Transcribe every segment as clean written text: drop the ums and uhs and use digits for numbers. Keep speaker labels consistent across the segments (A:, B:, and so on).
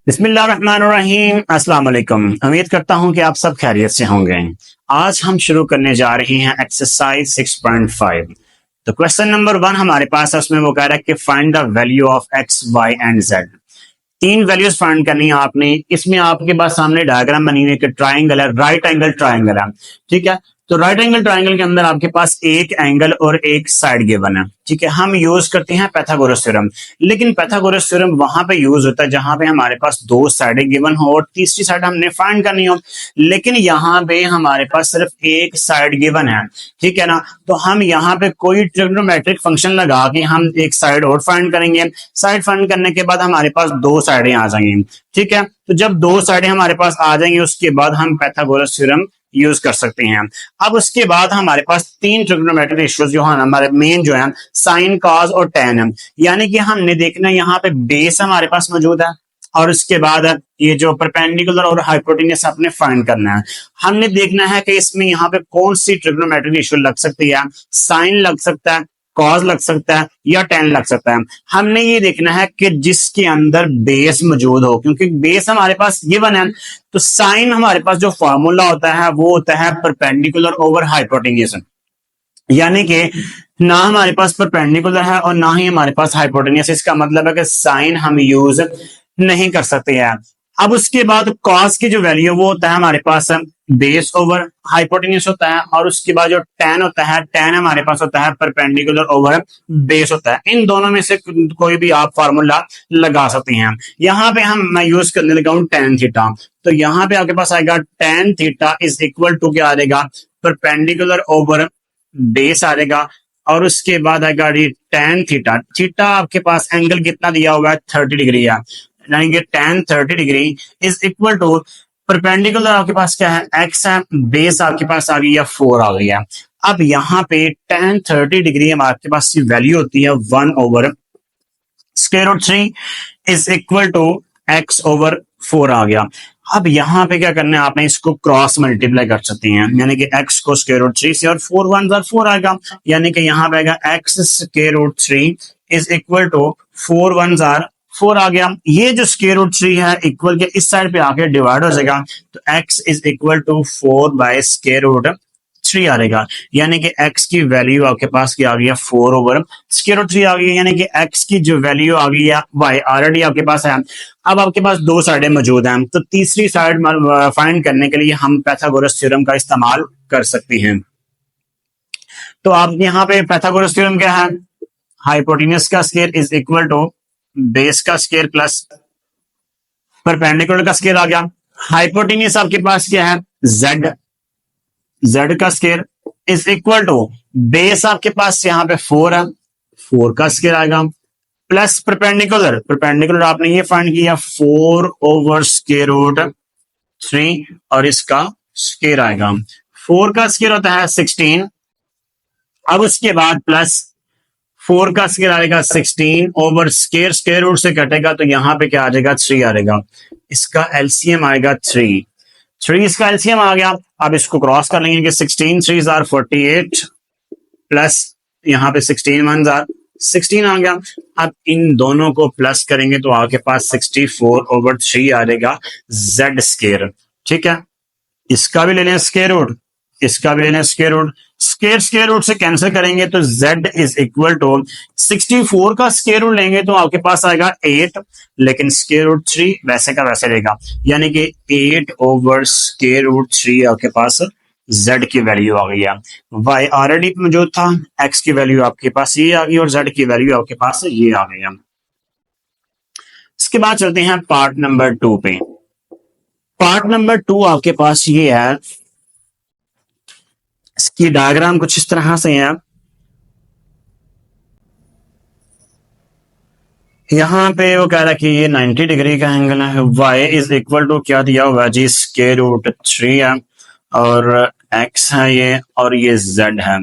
A: बिस्मिल्लाहिर्रहमानिर्रहीम। अस्सलाम वालेकुम। उम्मीद करता हूं कि आप सब खैरियत से होंगे। आज हम शुरू करने जा रहे हैं एक्सरसाइज 6.5। तो क्वेश्चन नंबर 1 हमारे पास है, उसमें वो कह रहा है कि find the value of x y and z. तीन वैल्यूज फाइंड करनी है आपने। इसमें आपके पास सामने डायग्राम बनी हुई है कि ट्राइंगल है, राइट एंगल ट्राइंगल है। ठीक है, तो राइट एंगल ट्राइंगल के अंदर आपके पास एक एंगल और एक साइड गिवन है। ठीक है, हम यूज करते हैं पाइथागोरस थ्योरम, लेकिन पाइथागोरस थ्योरम वहां पे यूज होता है जहां पे हमारे पास दो साइडें गिवन हो और तीसरी साइड हमने फाइंड करनी हो। लेकिन यहाँ पे हमारे पास सिर्फ एक साइड गिवन है। ठीक है ना, तो हम यहाँ पे कोई ट्रिग्नोमेट्रिक फंक्शन लगा के हम एक साइड और फाइंड करेंगे। साइड फाइंड करने के बाद हमारे पास दो साइडें आ जाएंगी। ठीक है, तो जब दो साइडें हमारे पास आ जाएंगी उसके बाद हम पाइथागोरस थ्योरम यूज कर सकते हैं। अब उसके बाद हमारे पास तीन ट्रिग्नोमेट्रिक रेशियोज जो है हमारे मेन जो है साइन कॉस और टेन है। यानी कि हमने देखना यहाँ पे बेस हमारे पास मौजूद है और उसके बाद ये जो परपेंडिकुलर और हाइपोटेन्यूस आपने फाइंड करना है। हमने देखना है कि इसमें यहाँ पे कौन सी ट्रिग्नोमेट्रिक रेशियो लग सकती है। साइन लग सकता है, कॉस लग सकता है या टेन लग सकता है। हमने ये देखना है कि जिसके अंदर बेस मौजूद हो, क्योंकि बेस हमारे पास गिवन है। तो साइन हमारे पास जो फॉर्मूला होता है वो होता है परपेंडिकुलर ओवर हाइपोटेन्यूस। यानी कि ना हमारे पास परपेंडिकुलर है और ना ही हमारे पास हाइपोटेन्यूस। इसका मतलब है कि साइन हम यूज नहीं कर सकते हैं। अब उसके बाद कॉस की जो वैल्यू वो होता है हमारे पास बेस ओवर हाइपोटेन्यूस होता है, और उसके बाद जो टेन होता है, टेन हमारे पास होता है परपेंडिकुलर ओवर बेस होता है। इन दोनों में से कोई भी आप फार्मूला लगा सकते हैं। यहाँ पे मैं यूज करने लगा हूं टेन थीटा। तो यहाँ पे आपके पास आएगा tan theta is equal to क्या आएगा, परपेंडिकुलर ओवर बेस आएगा, और उसके बाद आएगा टेन थीटा। थीटा आपके पास एंगल कितना दिया हुआ है, 30 डिग्री है। यानी कि tan 30 degree is equal to perpendicular आपके पास क्या है, एक्स है, बेस आपके पास आ गई है 4 आ गई है। अब यहाँ पे टेन 30 डिग्री आपके पास की वैल्यू होती है 1 over square root 3 is equal to x over 4 आ गया। अब यहाँ पे क्या करना है, आपने इसको क्रॉस मल्टीप्लाई कर सकते हैं। यानी कि x को स्क्वायर रूट 3 से, और 4 1 4 आएगा। यानी कि यहाँ पे आएगा x square root 3 is equal to 4 1 4 आ गया। ये जो स्क्वायर रूट 3 है इक्वल के इस साइड पे आके डिवाइड हो जाएगा, तो x is equal to 4 by square root 3 आ जाएगा। यानी कि x की वैल्यू आपके पास क्या आ गई है, 4 ओवर स्क्वायर रूट 3 आ गई है। यानी कि x की जो वैल्यू आ गई है y ऑलरेडी आपके पास है। अब आपके पास दो साइडें मौजूद हैं, तो तीसरी साइड फाइंड करने के लिए हम पाइथागोरस थ्योरम का इस्तेमाल कर सकते हैं। तो आप यहाँ पे पाइथागोरस थ्योरम क्या है, हाइपोटेन्यूस का square is equal to base का स्क्वायर प्लस परपेंडिकुलर का स्क्वायर आ गया। हाइपोटेन्यूस आपके पास क्या है, z, z का square is equal to base आपके पास यहाँ पे 4 है, 4 का स्क्वायर आएगा, प्लस परपेंडिकुलर, परपेंडिकुलर आपने ये फाइंड किया 4 ओवर स्क्वायर रूट 3 और इसका स्क्वायर आएगा। 4 का स्क्वायर होता है 16। अब उसके बाद प्लस 4 का स्क्वायर आएगा 16 ओवर स्क्वायर, स्क्वायर रूट से कटेगा तो यहाँ पे क्या आ जाएगा, 3 आ जाएगा। इसका एलसीएम आएगा 3 इसका एलसीएम आ गया। अब इसको क्रॉस कर लेंगे कि 16 3 आर 48 प्लस यहाँ पे 16 1 आर 16 आ गया। अब इन दोनों को प्लस करेंगे तो आपके पास 64 ओवर 3 आ जाएगा z स्क्वायर। ठीक है, इसका भी ले लें स्क्वायर रूट, इसका भी ले लें स्क्वायर रूट, स्क्वायर रूट से कैंसिल करेंगे तो z इज इक्वल टू 64 का स्क्वायर रूट लेंगे तो आपके पास आएगा 8, लेकिन स्क्वायर रूट 3 वैसे का वैसे रहेगा। यानी कि 8 ओवर स्क्वायर रूट 3 आपके पास z की वैल्यू आ गई है। y ऑलरेडी मौजूद था, x की वैल्यू आपके पास ये आ गई और z की वैल्यू आपके पास ये आ गई है। इसके बाद चलते हैं पार्ट नंबर 2 पे। पार्ट नंबर 2 आपके पास ये है, इसकी डायग्राम कुछ इस तरह से है। यहाँ पे वो कह रहा है कि ये 90 डिग्री का एंगल है। y इज इक्वल टू क्या दिया हुआ है जी, स्क्वायर रूट 3 है और x है ये, और ये z है।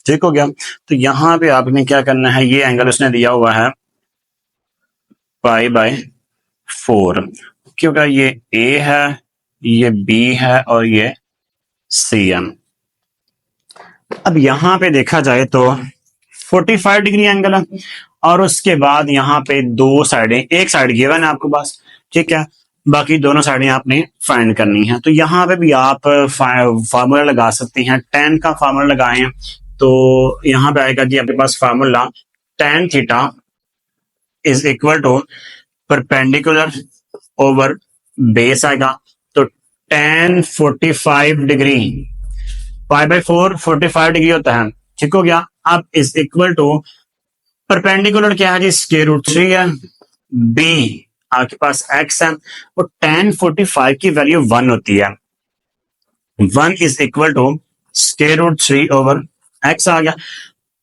A: ठीक हो गया। तो यहाँ पे आपने क्या करना है, ये एंगल उसने दिया हुआ है पाई बाय 4, क्योंकि ये a है, ये b है और ये c है। अब यहाँ पे देखा जाए तो 45 डिग्री एंगल है, और उसके बाद यहाँ पे दो साइडें, एक साइड गिवन है आपके पास। ठीक है, बाकी दोनों साइडें आपने फाइंड करनी है। तो यहाँ पे भी आप फार्मूला लगा सकते हैं, tan का फार्मूला लगाएं तो यहाँ पे आएगा जी आपके पास formula tan theta is equal to perpendicular over base आएगा। तो tan 45 degree, pi by 4 45 degree होता है, ठीक हो गया। अब इज इक्वल टू परपेंडिकुलर क्या है जी, स्क्वायर रूट 3 है, बी आपके पास x है और tan 45 की वैल्यू 1 होती है। 1 is equal to square root 3 over x आ गया।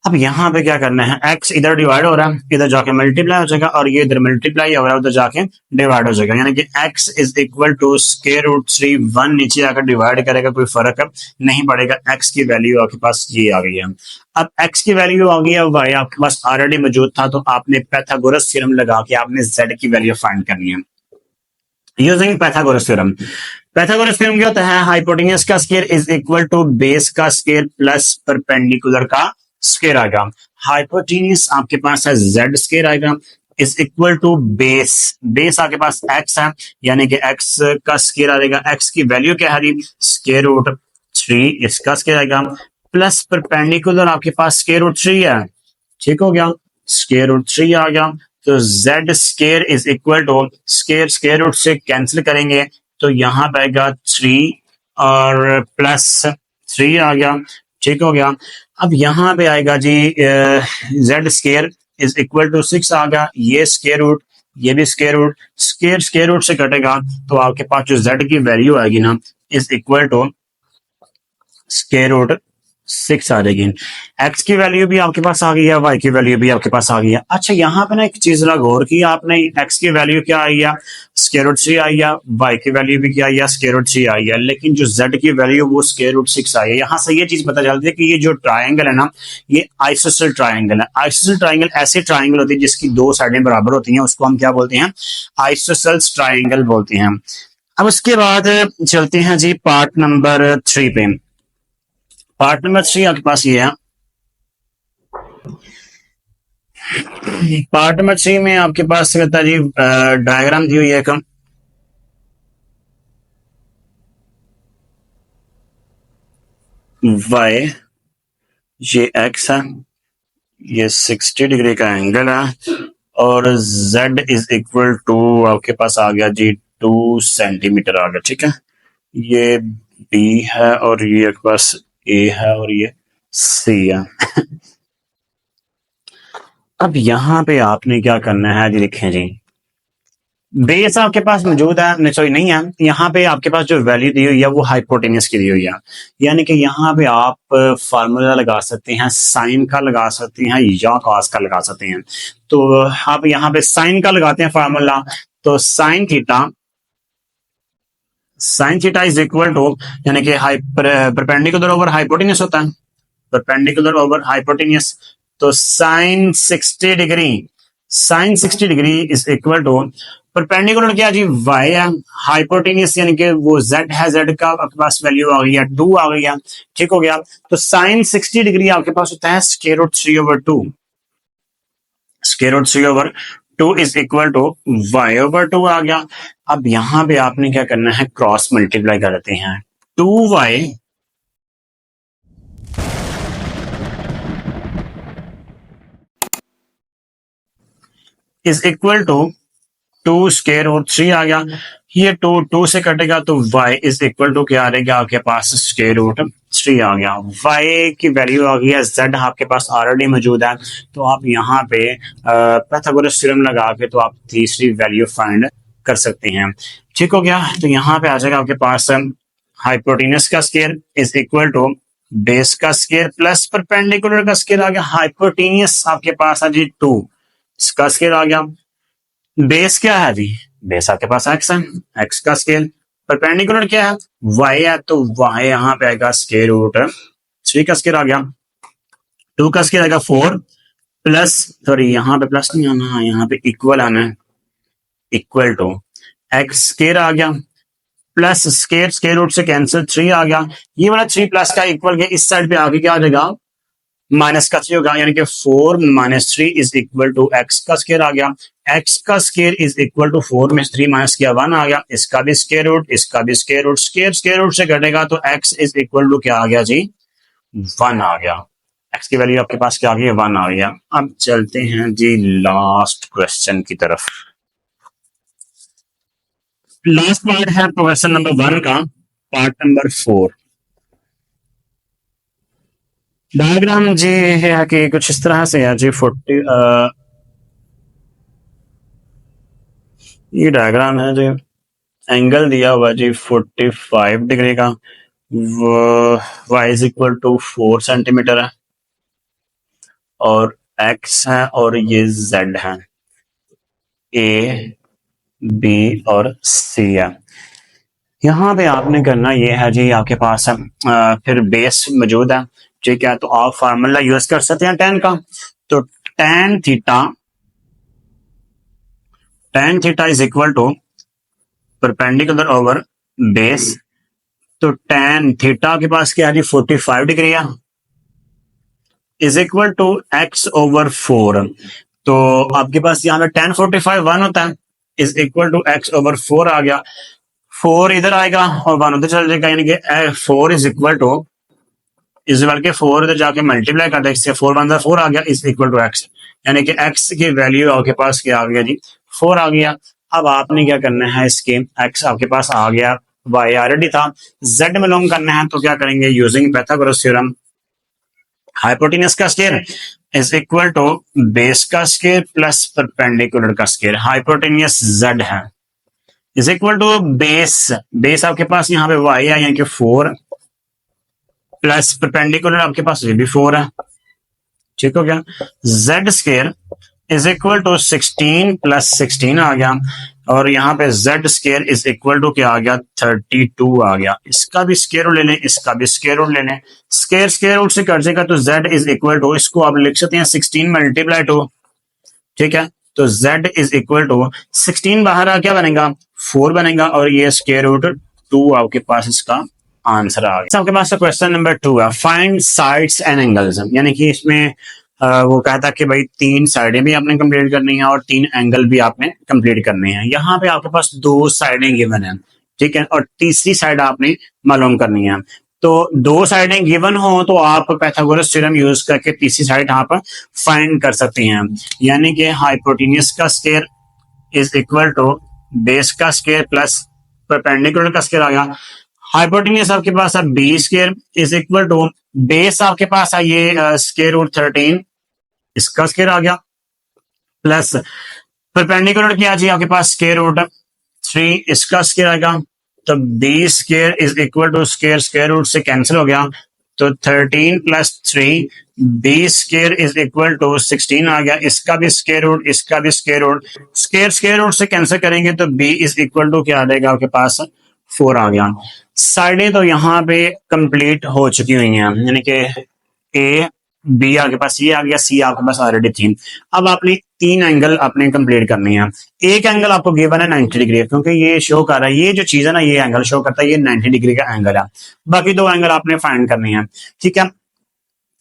A: अब यहाँ पे क्या करना है, x इधर डिवाइड हो रहा है, इधर जाके मल्टीप्लाई हो जाएगा और ये इधर मल्टीप्लाई हो रहा है, उधर जाके डिवाइड हो जाएगा, यानी कि x is equal to square root 3, 1 नीचे आकर डिवाइड करेगा, कोई फर्क नहीं पड़ेगा। x की वैल्यू आपके पास ये आ गई है। अब x की वैल्यू आ गई है, y आपके पास ऑलरेडी मौजूद था, तो आपने पाइथागोरस थ्योरम लगा के आपने z की वैल्यू फाइंड करनी है using Pythagoras theorem. Pythagoras theorem क्या होता है, हाइपोटेन्यूज का square is equal to base का स्क्वायर प्लस परपेंडिकुलर का स्क्वायर आएगा। हाइपोटेन्यूज आपके पास है z स्क्वायर आएगा is equal to base, base आपके पास x है, यानी कि x का स्क्वायर आएगा, x की वैल्यू क्या है, स्क्वायर रूट 3 इसका स्क्वायर आएगा, प्लस परपेंडिकुलर आपके पास स्क्वायर रूट 3 है, ठीक हो गया, स्क्वायर रूट 3 आ गया। तो z square is equal to square square root से कैंसिल करेंगे तो यहाँ पे आएगा 3 और प्लस 3 आ गया, ठीक हो गया। अब यहाँ पे आएगा जी z square is equal to 6 आ गया, ये स्क्वायर रूट, ये भी square root, square square root से कटेगा तो आपके पास जो z की वैल्यू आएगी ना is equal to square root 6 आ जाएगी। x की वैल्यू भी आपके पास आ गई है, y की वैल्यू भी आपके पास आ गई है। अच्छा यहाँ पे ना एक चीज जरा गौर की आपने, x की वैल्यू क्या आई है, स्क्वायर रूट 3 आई है, y की वैल्यू भी क्या आई है, स्क्वायर रूट 3 आई है, लेकिन जो z की वैल्यू वो स्क्वायर रूट 6 आई है। यहाँ से ये चीज पता चलती है कि ये जो ट्राइंगल है ना ये आइसोसेल ट्राइंगल है। आइसोसेल ट्राइंगल ऐसे ट्राइंगल होती है जिसकी दो साइडें बराबर होती हैं, उसको हम क्या बोलते हैं, आइसोसेल ट्राइंगल बोलते हैं। अब उसके बाद चलते हैं जी पार्ट नंबर 3 पे। पार्ट नंबर 3 आपके पास ये है, पार्ट नंबर 3 में आपके पास कहता है जी डायग्राम दी हुई है कम, y ये x है, ये 60 डिग्री का एंगल है और z इज इक्वल टू आपके पास आ गया जी 2 सेंटीमीटर आ गया, ठीक है। ये b है और ये आपके पास a है और ये c है। अब यहाँ पे आपने क्या करना है जी, देखें जी बेस आपके पास मौजूद है, सॉरी नहीं है, यहाँ पे आपके पास जो वैल्यू दी हुई है वो हाइपोटेन्यूज की दी हुई है, यानी कि यहाँ पे आप फार्मूला लगा सकते हैं, साइन का लगा सकते हैं या कॉस का लगा सकते हैं। तो आप यहाँ पे साइन का लगाते हैं फार्मूला, तो sine theta is equal to, यानी कि परपेंडिकुलर ओवर हाइपोटेन्यूज होता है, परपेंडिकुलर ओवर हाइपोटेन्यूज, तो sine 60 degree, sine 60 degree is equal to perpendicular क्या जी y है, हाइपोटेन्यूज यानी कि वो z है, z का आपके पास वैल्यू आ गई है 2 आ गई है, ठीक हो गया। तो साइन 60 डिग्री आपके पास होता है square root 3 over 2, square root 3 over 2 is equal to y over 2 आ गया। अब यहां पे आपने क्या करना है, क्रॉस मल्टीप्लाई कर देते हैं, 2y is equal to 2 square root 3 आ गया, ये 2 से कटेगा तो y इज इक्वल टू क्या आ रहेगा आपके पास, स्क्वायर रूट 3 आ गया। y की वैल्यू आ गई है, z आपके पास ऑलरेडी मौजूद है, तो आप यहाँ पे पाइथागोरस थ्योरम लगा के तो आप तीसरी वैल्यू फाइंड कर सकते हैं, ठीक हो गया। तो यहाँ पे आ जाएगा आपके पास हाइपोटेन्यूज का square is equal to base का स्क्वायर प्लस परपेंडिकुलर का स्क्वायर आ गया। हाइपोटेन्यूज आपके पास है जी 2, इसका स्क्वायर आ गया, बेस क्या है जी, बेस आपके पास x है, x का स्केल, परपेंडिकुलर क्या है y है, तो y यहाँ पे आएगा स्क्वायर रूट 3 का स्केल आ गया, 2 का स्केल आएगा 4 प्लस, सॉरी यहाँ पे प्लस नहीं आना, यहाँ पे इक्वल आना है, इक्वल टू x स्केल आ गया प्लस स्केल रूट से कैंसिल 3 आ गया, ये वाला 3 प्लस का इक्वल के इस साइड पे आगे क्या आ जाएगा माइनस का 3 होगा, यानी कि 4 minus 3 is equal to x का स्केयर आ गया। एक्स का स्केयर इज इक्वल टू 4 में 3 माइनस किया 1 आ गया। इसका भी स्केयर रूट, इसका भी स्केयर रूट, स्केयर रूट से घटेगा तो एक्स इज इक्वल टू क्या आ गया जी, 1 आ गया। एक्स की वैल्यू आपके पास क्या आ गई, 1 आ गया। अब चलते हैं जी लास्ट क्वेश्चन की तरफ। लास्ट पार्ट है क्वेश्चन नंबर 1 का, पार्ट नंबर 4। डायग्राम जी है कि कुछ इस तरह से है जी। 40 ये डायग्राम है जी, एंगल दिया हुआ जी 45 डिग्री का, y is equal to 4 centimetre है, और x है और ये z है, a b और c है। यहाँ पे आपने करना ये है जी, आपके पास फिर बेस मौजूद है, ठीक है, तो आप फार्मूला यूज कर सकते हैं tan का। तो tan theta is equal to perpendicular over base. तो tan थीटा के पास क्या है जी, 45 डिग्री है, is equal to x over 4। तो आपके पास यहाँ पे tan 45 1 होता है, is equal to x over 4 आ गया। 4 इधर आएगा और 1 उधर चल जाएगा, यानी कि 4 इज इक्वल टू, इस बल्कि 4 इधर जाके मल्टीप्लाई कर दें, 4 1 4 आ गया, इज इक्वल टू x, यानी कि x की वैल्यू आपके पास क्या आ गया जी, 4 आ गया। अब आपने क्या करना है, इसके x आपके पास आ गया, y ऑलरेडी था, z मालूम करना है, तो क्या करेंगे, यूजिंग पाइथागोरस थ्योरम, हाइपोटेन्यूस का square is equal to base का स्क्वायर प्लस परपेंडिकुलर का स्क्वायर। हाइपोटेन्यूस z है, इज इक्वल टू बेस आपके पास यहाँ पे y है, यानी कि 4 प्लस परपेंडिकुलर आपके पास ये भी 4 है, ठीक हो गया। z square is equal to 16 plus 16 आ गया, और यहाँ पे z square is equal to क्या आ गया, 32 आ गया। इसका भी स्क्वायर रूट ले लें, इसका भी स्क्वायर रूट ले लें, स्क्वायर रूट से कट जाएगा, तो z इज इक्वल टू, इसको आप लिख सकते हैं 16 मल्टीप्लाई 2, ठीक है। तो z इज इक्वल टू 16 बाहर आ क्या बनेगा, 4 बनेगा, और ये स्क्वायर रूट 2 आपके पास इसका आंसर आ गया। आपके पास क्वेश्चन नंबर 2 है, फाइंड साइड्स एंड एंगल्स, यानी कि इसमें वो कहता कि भाई 3 साइडें भी आपने कंप्लीट करनी है और 3 एंगल भी आपने कंप्लीट करने हैं। यहाँ पे आपके पास 2 साइडें गिवन है, ठीक है, और तीसरी साइड आपने मालूम करनी है। तो 2 साइडें गिवन हो तो आप पाइथागोरस थ्योरम यूज करके तीसरी साइड आप फाइंड कर सकते हैं, यानी कि हाइपोटेन्यूस का square is equal to base का स्क्वायर प्लस परपेंडिकुलर का स्क्वायर आ गया। हाइपोटेन्यूस आपके पास है B square is equal to base आपके पास है ये स्क्वायर रूट 13, इसका स्क्वायर आ गया, प्लस परपेंडिकुलर क्या जी आपके पास स्क्वायर रूट 3, इसका स्क्वायर आएगा। तो B square is equal to square root से कैंसिल हो गया, तो 13 plus 3 B square is equal to 16 आ गया, इसका भी स्क्वायर रूट, इसका भी स्क्वायर रूट, स्क्वायर रूट से कैंसिल करेंगे तो बी इज इक्वल टू क्या आ जाएगा आपके पास, 4 आ गया। साइडें तो यहाँ पे कंप्लीट हो चुकी हुई हैं, यानी कि ए बी आपके पास ये आ गया, सी आपके पास ऑलरेडी 3। अब आपने 3 एंगल आपने कंप्लीट करनी है। एक एंगल आपको गिवन है 90 डिग्री, क्योंकि ये शो कर रहा है, ये जो चीज है ना, ये एंगल शो करता है, ये 90 डिग्री का एंगल है। बाकी 2 एंगल आपने फाइंड करनी है, ठीक है।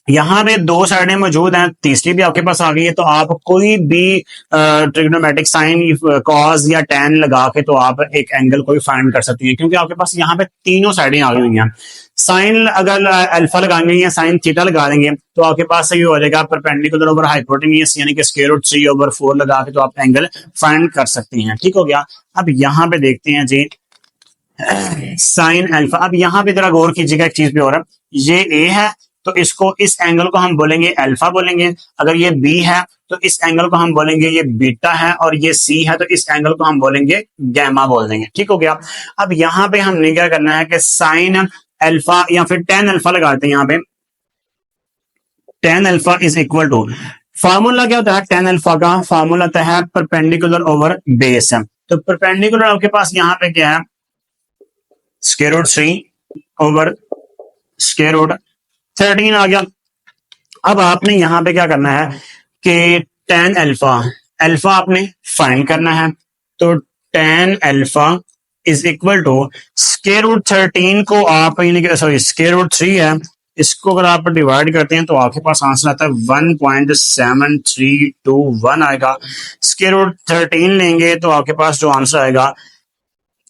A: यहाँ पे 2 साइडें मौजूद हैं, तीसरी भी आपके पास आ गई है, तो आप कोई भी ट्रिग्नोमेट्रिक साइन कॉस या tan लगा के तो आप एक एंगल कोई फाइंड कर सकती हैं, क्योंकि आपके पास यहाँ पे तीनों साइडें आ गई हुई हैं। साइन अगर अल्फा लगाएंगे या साइन थीटा लगा देंगे तो आपके पास ये हो जाएगा परपेंडिकुलर ओवर हाइपोटेन्यूस, यानी कि स्क्वायर रूट 3 ओवर 4 लगा के तो आप एंगल फाइंड कर सकती हैं, ठीक हो गया। अब यहाँ पे देखते हैं जी साइन अल्फा। अब यहाँ पे जरा गौर कीजिएगा एक चीज पे, और ये ए है तो इसको, इस एंगल को हम बोलेंगे अल्फा बोलेंगे, अगर ये बी है तो इस एंगल को हम बोलेंगे ये बीटा है, और ये सी है तो इस एंगल को हम बोलेंगे गैमा बोल देंगे, ठीक हो गया। अब यहाँ पे हमने क्या करना है कि साइन अल्फा या फिर tan अल्फा लगाते हैं, यहाँ पे tan alpha is equal to, formula क्या होता है tan अल्फा का, फार्मूला होता है परपेंडिकुलर ओवर बेस। तो परपेंडिकुलर आपके पास यहाँ पे क्या है, square root 3 over square root 13 आ गया। अब आपने यहां पे क्या करना है कि tan अल्फा आपने फाइंड करना है, तो tan alpha is equal to square root 13 को आप, यानी कि सॉरी स्क्वायर रूट 3 है, इसको अगर आप डिवाइड करते हैं तो आपके पास आंसर आता है 1.7321 आएगा। स्क्वायर रूट 13 लेंगे तो आपके पास जो आंसर आएगा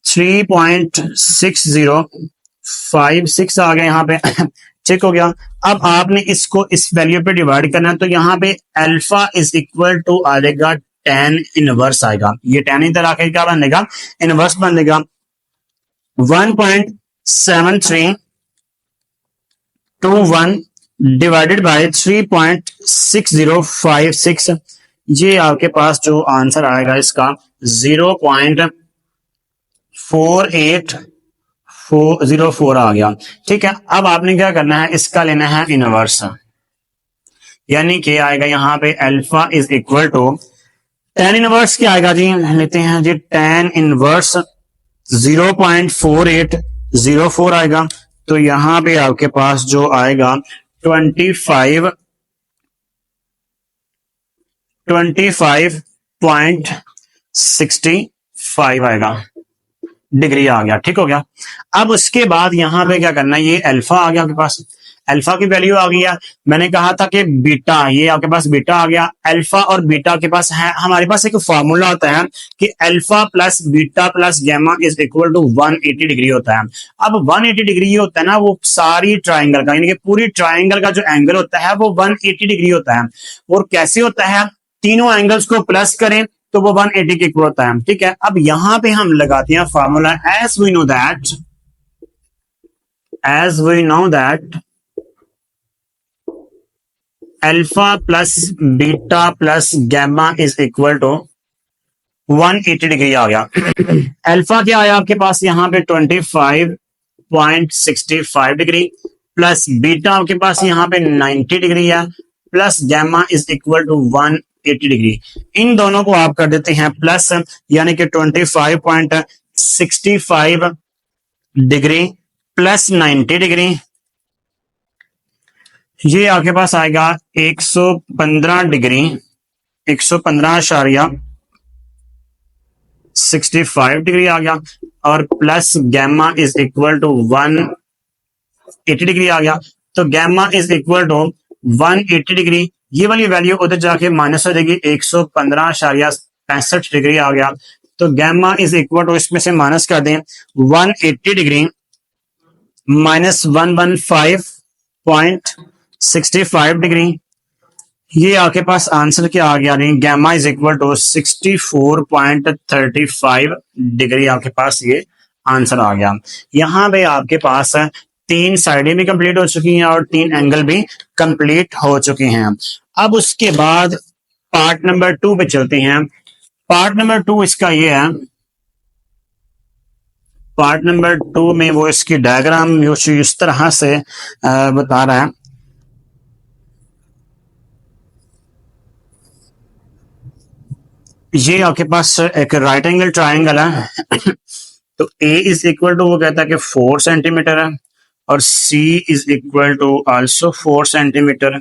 A: 3.6056 आ गया यहाँ पे। ठीक हो गया। अब आपने इसको इस वैल्यू पे डिवाइड करना है तो यहाँ पे अल्फा इज इक्वल टू आ जाएगा tan इनवर्स आएगा। ये tan इधर आके क्या बनेगा, इनवर्स बनेगा 1.7321 डिवाइडेड बाय 3.6056। ये आपके पास जो आंसर आएगा इसका 0.4804 आ गया। ठीक है। अब आपने क्या करना है, इसका लेना है इनवर्स, यानी कि आएगा यहाँ पे alpha is equal to tan inverse क्या आएगा जी, लेते हैं जी tan इनवर्स 0.4804 आएगा। तो यहां पे आपके पास जो आएगा 25.65 आएगा डिग्री आ गया। ठीक हो गया। अब उसके बाद यहां पे क्या करना है, ये अल्फा आ गया आपके पास, अल्फा की वैल्यू आ गया। मैंने कहा था कि बीटा, ये आपके पास बीटा आ गया। अल्फा और बीटा के पास है, हमारे पास एक फॉर्मूला होता है कि alpha plus beta plus gamma is equal to 180 degree होता है। अब 180 डिग्री ये होता है ना, वो सारी ट्राइंगल का, यानी कि पूरी ट्राइंगल का जो एंगल होता है वो 180 डिग्री होता है। और कैसे होता है, तीनों एंगल्स को प्लस करें तो वो 180 के इक्वल होता है। ठीक है। अब यहां पे हम लगाते हैं formula as we know that alpha plus beta plus gamma is equal to 180 degree आ गया। अल्फा क्या आया आपके पास यहाँ पे 25.65 डिग्री, प्लस बीटा आपके पास यहाँ पे 90 डिग्री है, plus gamma is equal to 180 degree. इन दोनों को आप कर देते हैं प्लस, यानी कि 25.65 डिग्री प्लस 90 डिग्री, ये आपके पास आएगा 115 डिग्री, 115.65 डिग्री आ गया, और plus gamma is equal to 180 degree आ गया। तो gamma is equal to 180 degree, ये वाली वैल्यू उधर जाके माइनस हो जाएगी, 115.65 डिग्री आ गया। तो गैमा इज इक्वल टू, इसमें से माइनस कर दें 180 डिग्री माइनस 115.65 डिग्री, ये आपके पास आंसर क्या आ गया, नहीं gamma is equal to 64.35 degree आपके पास ये आंसर आ गया। यहां पे आपके पास 3 साइडें भी कंप्लीट हो चुकी हैं और 3 एंगल भी कंप्लीट हो चुके हैं। अब उसके बाद पार्ट नंबर 2 पे चलते हैं। पार्ट नंबर 2 इसका ये है, पार्ट नंबर 2 में वो इसकी डायग्राम इस तरह से बता रहा है। ये आपके पास एक राइट एंगल ट्राइंगल है। तो A इज इक्वल टू, वो कहता है कि 4 सेंटीमीटर है, और C is equal to also 4 centimetre,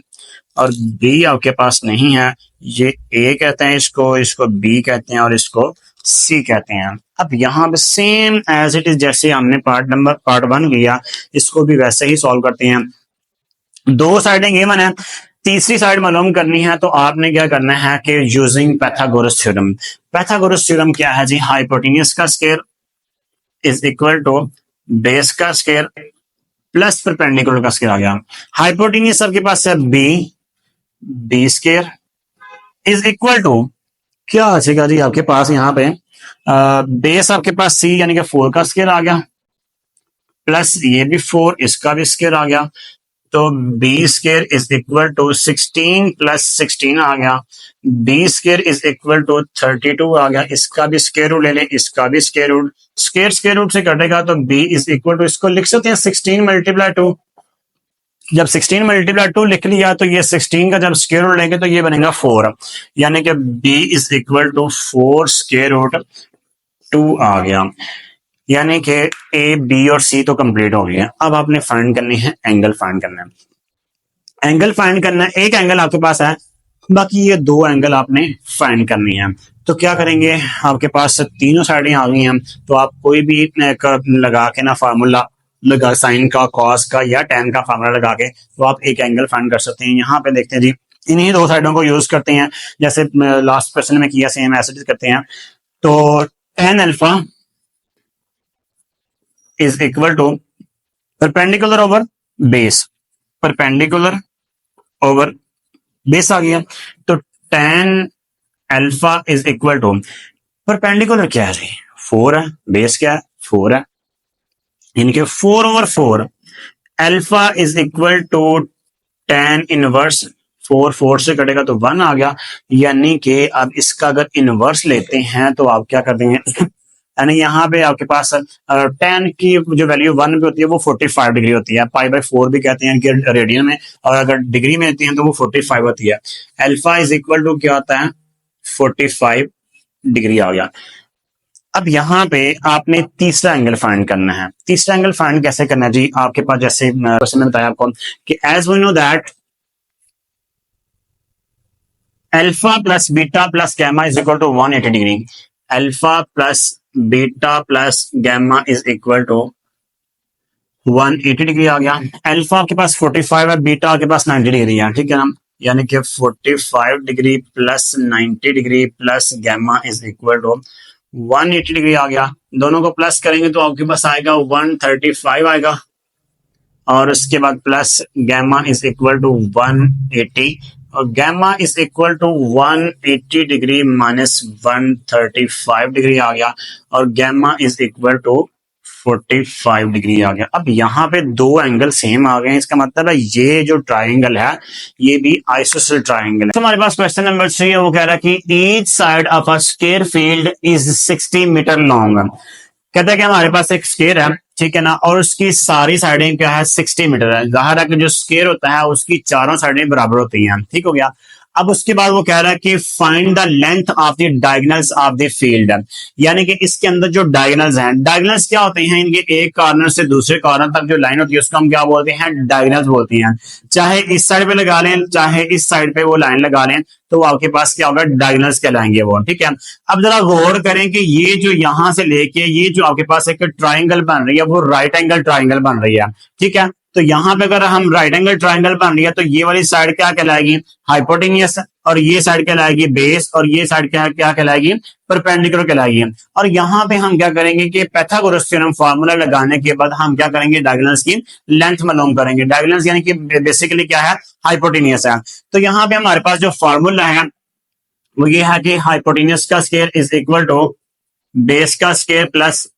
A: और B आपके पास नहीं है। ये A कहते हैं इसको, इसको B कहते हैं, और इसको C कहते हैं। अब यहाँ पे सेम एज इट इज, जैसे हमने पार्ट 1 किया, इसको भी वैसे ही सॉल्व करते हैं। 2 साइडें गिवन है, तीसरी साइड मालूम करनी है, तो आपने क्या करना है कि using Pythagoras theorem. Pythagoras theorem क्या है जी, हाइपोटेन्यूज का square is equal to base का स्क्वायर प्लस परपेंडिकुलर का स्क्वायर आ गया। हाइपोटेन्यूज आपके पास है B square is equal to क्या आ जाएगा जी आपके पास यहाँ पे बेस आपके पास C यानी कि 4 का स्क्वायर आ गया, प्लस ये भी 4, इसका भी स्क्वायर आ गया। तो B square is equal to 16 plus 16 आ गया। B square is equal to 32 आ गया। इसका भी स्क्वायर रूट ले लें, इसका भी स्क्वायर रूट, स्क्वायर रूट से कटेगा तो B इज इक्वल टू, इसको लिख सकते हैं 16 मल्टीप्लाई 2। जब 16 मल्टीप्लाई 2 लिख लिया तो ये 16 का जब स्क्वायर रूट लेंगे तो ये बनेगा 4, यानी कि B is equal to 4 square root 2 आ गया। यानी कि A, B और C तो कंप्लीट हो गया। अब आपने फाइंड करनी है एंगल, फाइंड करना है एंगल, फाइंड करना है। एक एंगल आपके पास है, बाकी ये 2 एंगल आपने फाइंड करनी है। तो क्या करेंगे, आपके पास तीनों साइडें आ गई हैं, तो आप कोई भी एक लगा के ना फार्मूला लगा साइन का, कॉस का या tan का फार्मूला लगा के तो आप एक एंगल फाइंड कर सकते हैं। यहाँ पे देखते हैं जी, इन्हीं दो साइडों को यूज करते हैं, जैसे लास्ट क्वेश्चन में किया सेम ऐसे करते हैं। तो tan alpha is equal to perpendicular over base, perpendicular over base आ गया। तो tan alpha is equal to perpendicular क्या है, 4 है, बेस क्या है, 4 है, इनके 4/4 alpha is equal to tan inverse 4 से कटेगा तो 1 आ गया। यानी कि अब इसका अगर इनवर्स लेते हैं तो आप क्या कर देंगे यानी यहाँ पे आपके पास tan की जो वैल्यू 1 पे होती है वो 45 डिग्री होती है, π/4 भी कहते हैं कि रेडियन में, और अगर डिग्री में लेते हैं तो वो 45 होती है। अल्फा इज इक्वल टू क्या होता है, 45 डिग्री आ गया। अब यहाँ पे आपने तीसरा एंगल फाइंड करना है। तीसरा एंगल फाइंड कैसे करना है जी, आपके पास जैसे क्वेश्चन में बताया आपको कि as we know that alpha plus beta plus gamma is equal to 180 degree, alpha plus beta plus gamma is equal to 180 degree आ गया। अल्फा आपके पास 45 है, बीटा आपके पास 90 डिग्री है, ठीक है ना, यानी कि 45 degree plus 90 degree plus gamma is equal to 180 degree आ गया। दोनों को प्लस करेंगे तो आपके पास आएगा 135 आएगा, और उसके बाद plus gamma is equal to 180, और gamma is equal to 180 degree minus 135 degree आ गया, और gamma is equal to 45 degree आ गया। अब यहाँ पे दो एंगल सेम आ गए, इसका मतलब है ये जो ट्राइंगल है ये भी आइसोसेलेस ट्राइंगल है। तो हमारे पास क्वेश्चन नंबर 3 है, वो कह रहा है कि each side of a square field is 60 metre long. कहता है कि हमारे पास एक स्क्वायर है, ठीक है ना, और उसकी सारी साइडें क्या है, 60 मीटर है। जाहिर है कि जो स्क्वायर होता है उसकी चारों साइडें बराबर होती हैं, ठीक हो गया। अब उसके बाद वो कह रहा है कि find the length of the diagonals of the field, यानी कि इसके अंदर जो डायगोनल्स हैं, डायगोनल्स क्या होते हैं, इनके एक कॉर्नर से दूसरे कॉर्नर तक जो लाइन होती है उसको हम क्या बोलते हैं, डायगोनल्स बोलते हैं। चाहे इस साइड पे लगा लें चाहे इस साइड पे वो लाइन लगा लें तो आपके पास क्या होगा, डायगोनल्स कहलाएंगे वो, ठीक है। अब जरा गौर करें कि ये जो यहां से लेके ये जो आपके पास एक ट्राइंगल बन रही है वो राइट एंगल ट्राइंगल बन रही है, ठीक है। तो यहाँ पे अगर हम राइट एंगल ट्राइंगल बन रही है तो ये वाली साइड क्या कहलाएगी, हाइपोटेन्यूस, और ये साइड कहलाएगी बेस, और ये साइड क्या क्या कहलाएगी, परपेंडिकुलर कहलाएगी। और यहाँ पे हम क्या करेंगे कि पाइथागोरस थ्योरम फार्मूला लगाने के बाद हम क्या करेंगे, डायगोनल्स की लेंथ मालूम करेंगे। डायगोनल्स यानी कि बेसिकली क्या है, हाइपोटेन्यूस है। तो यहाँ पे हमारे पास जो फार्मूला है वो ये है कि हाइपोटेन्यूस का square is equal to base का स्क्वायर प्लस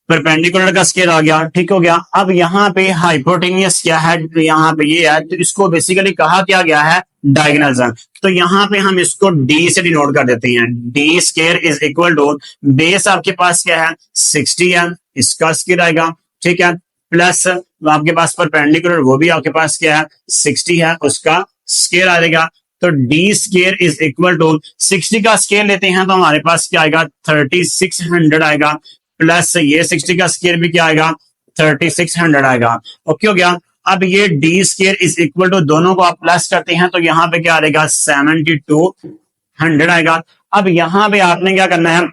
A: परपेंडिकुलर का स्क्वायर आ गया, ठीक हो गया। अब यहाँ पे हाइपोटेन्यूस क्या है, यहाँ पे ये है, तो इसको बेसिकली कहा क्या गया है, डायगोनल्स। तो यहाँ पे हम इसको डी से डिनोट कर देते हैं, D square is equal to base आपके पास क्या है, 60 है, इसका स्क्वायर आएगा, ठीक है, प्लस आपके पास परपेंडिकुलर वो भी आपके पास क्या है, 60 है, उसका स्क्वायर आएगा। तो D square is equal to 60 का स्क्वायर लेते हैं तो हमारे पास क्या आएगा, 3600 आएगा, प्लस ये 60 का स्क्वायर भी क्या आएगा, 3600 आएगा। ओके हो गया। अब ये D square is equal to दोनों को आप प्लस करते हैं तो यहाँ पे क्या आएगा, 7200 आएगा। अब यहाँ पे आपने क्या करना है,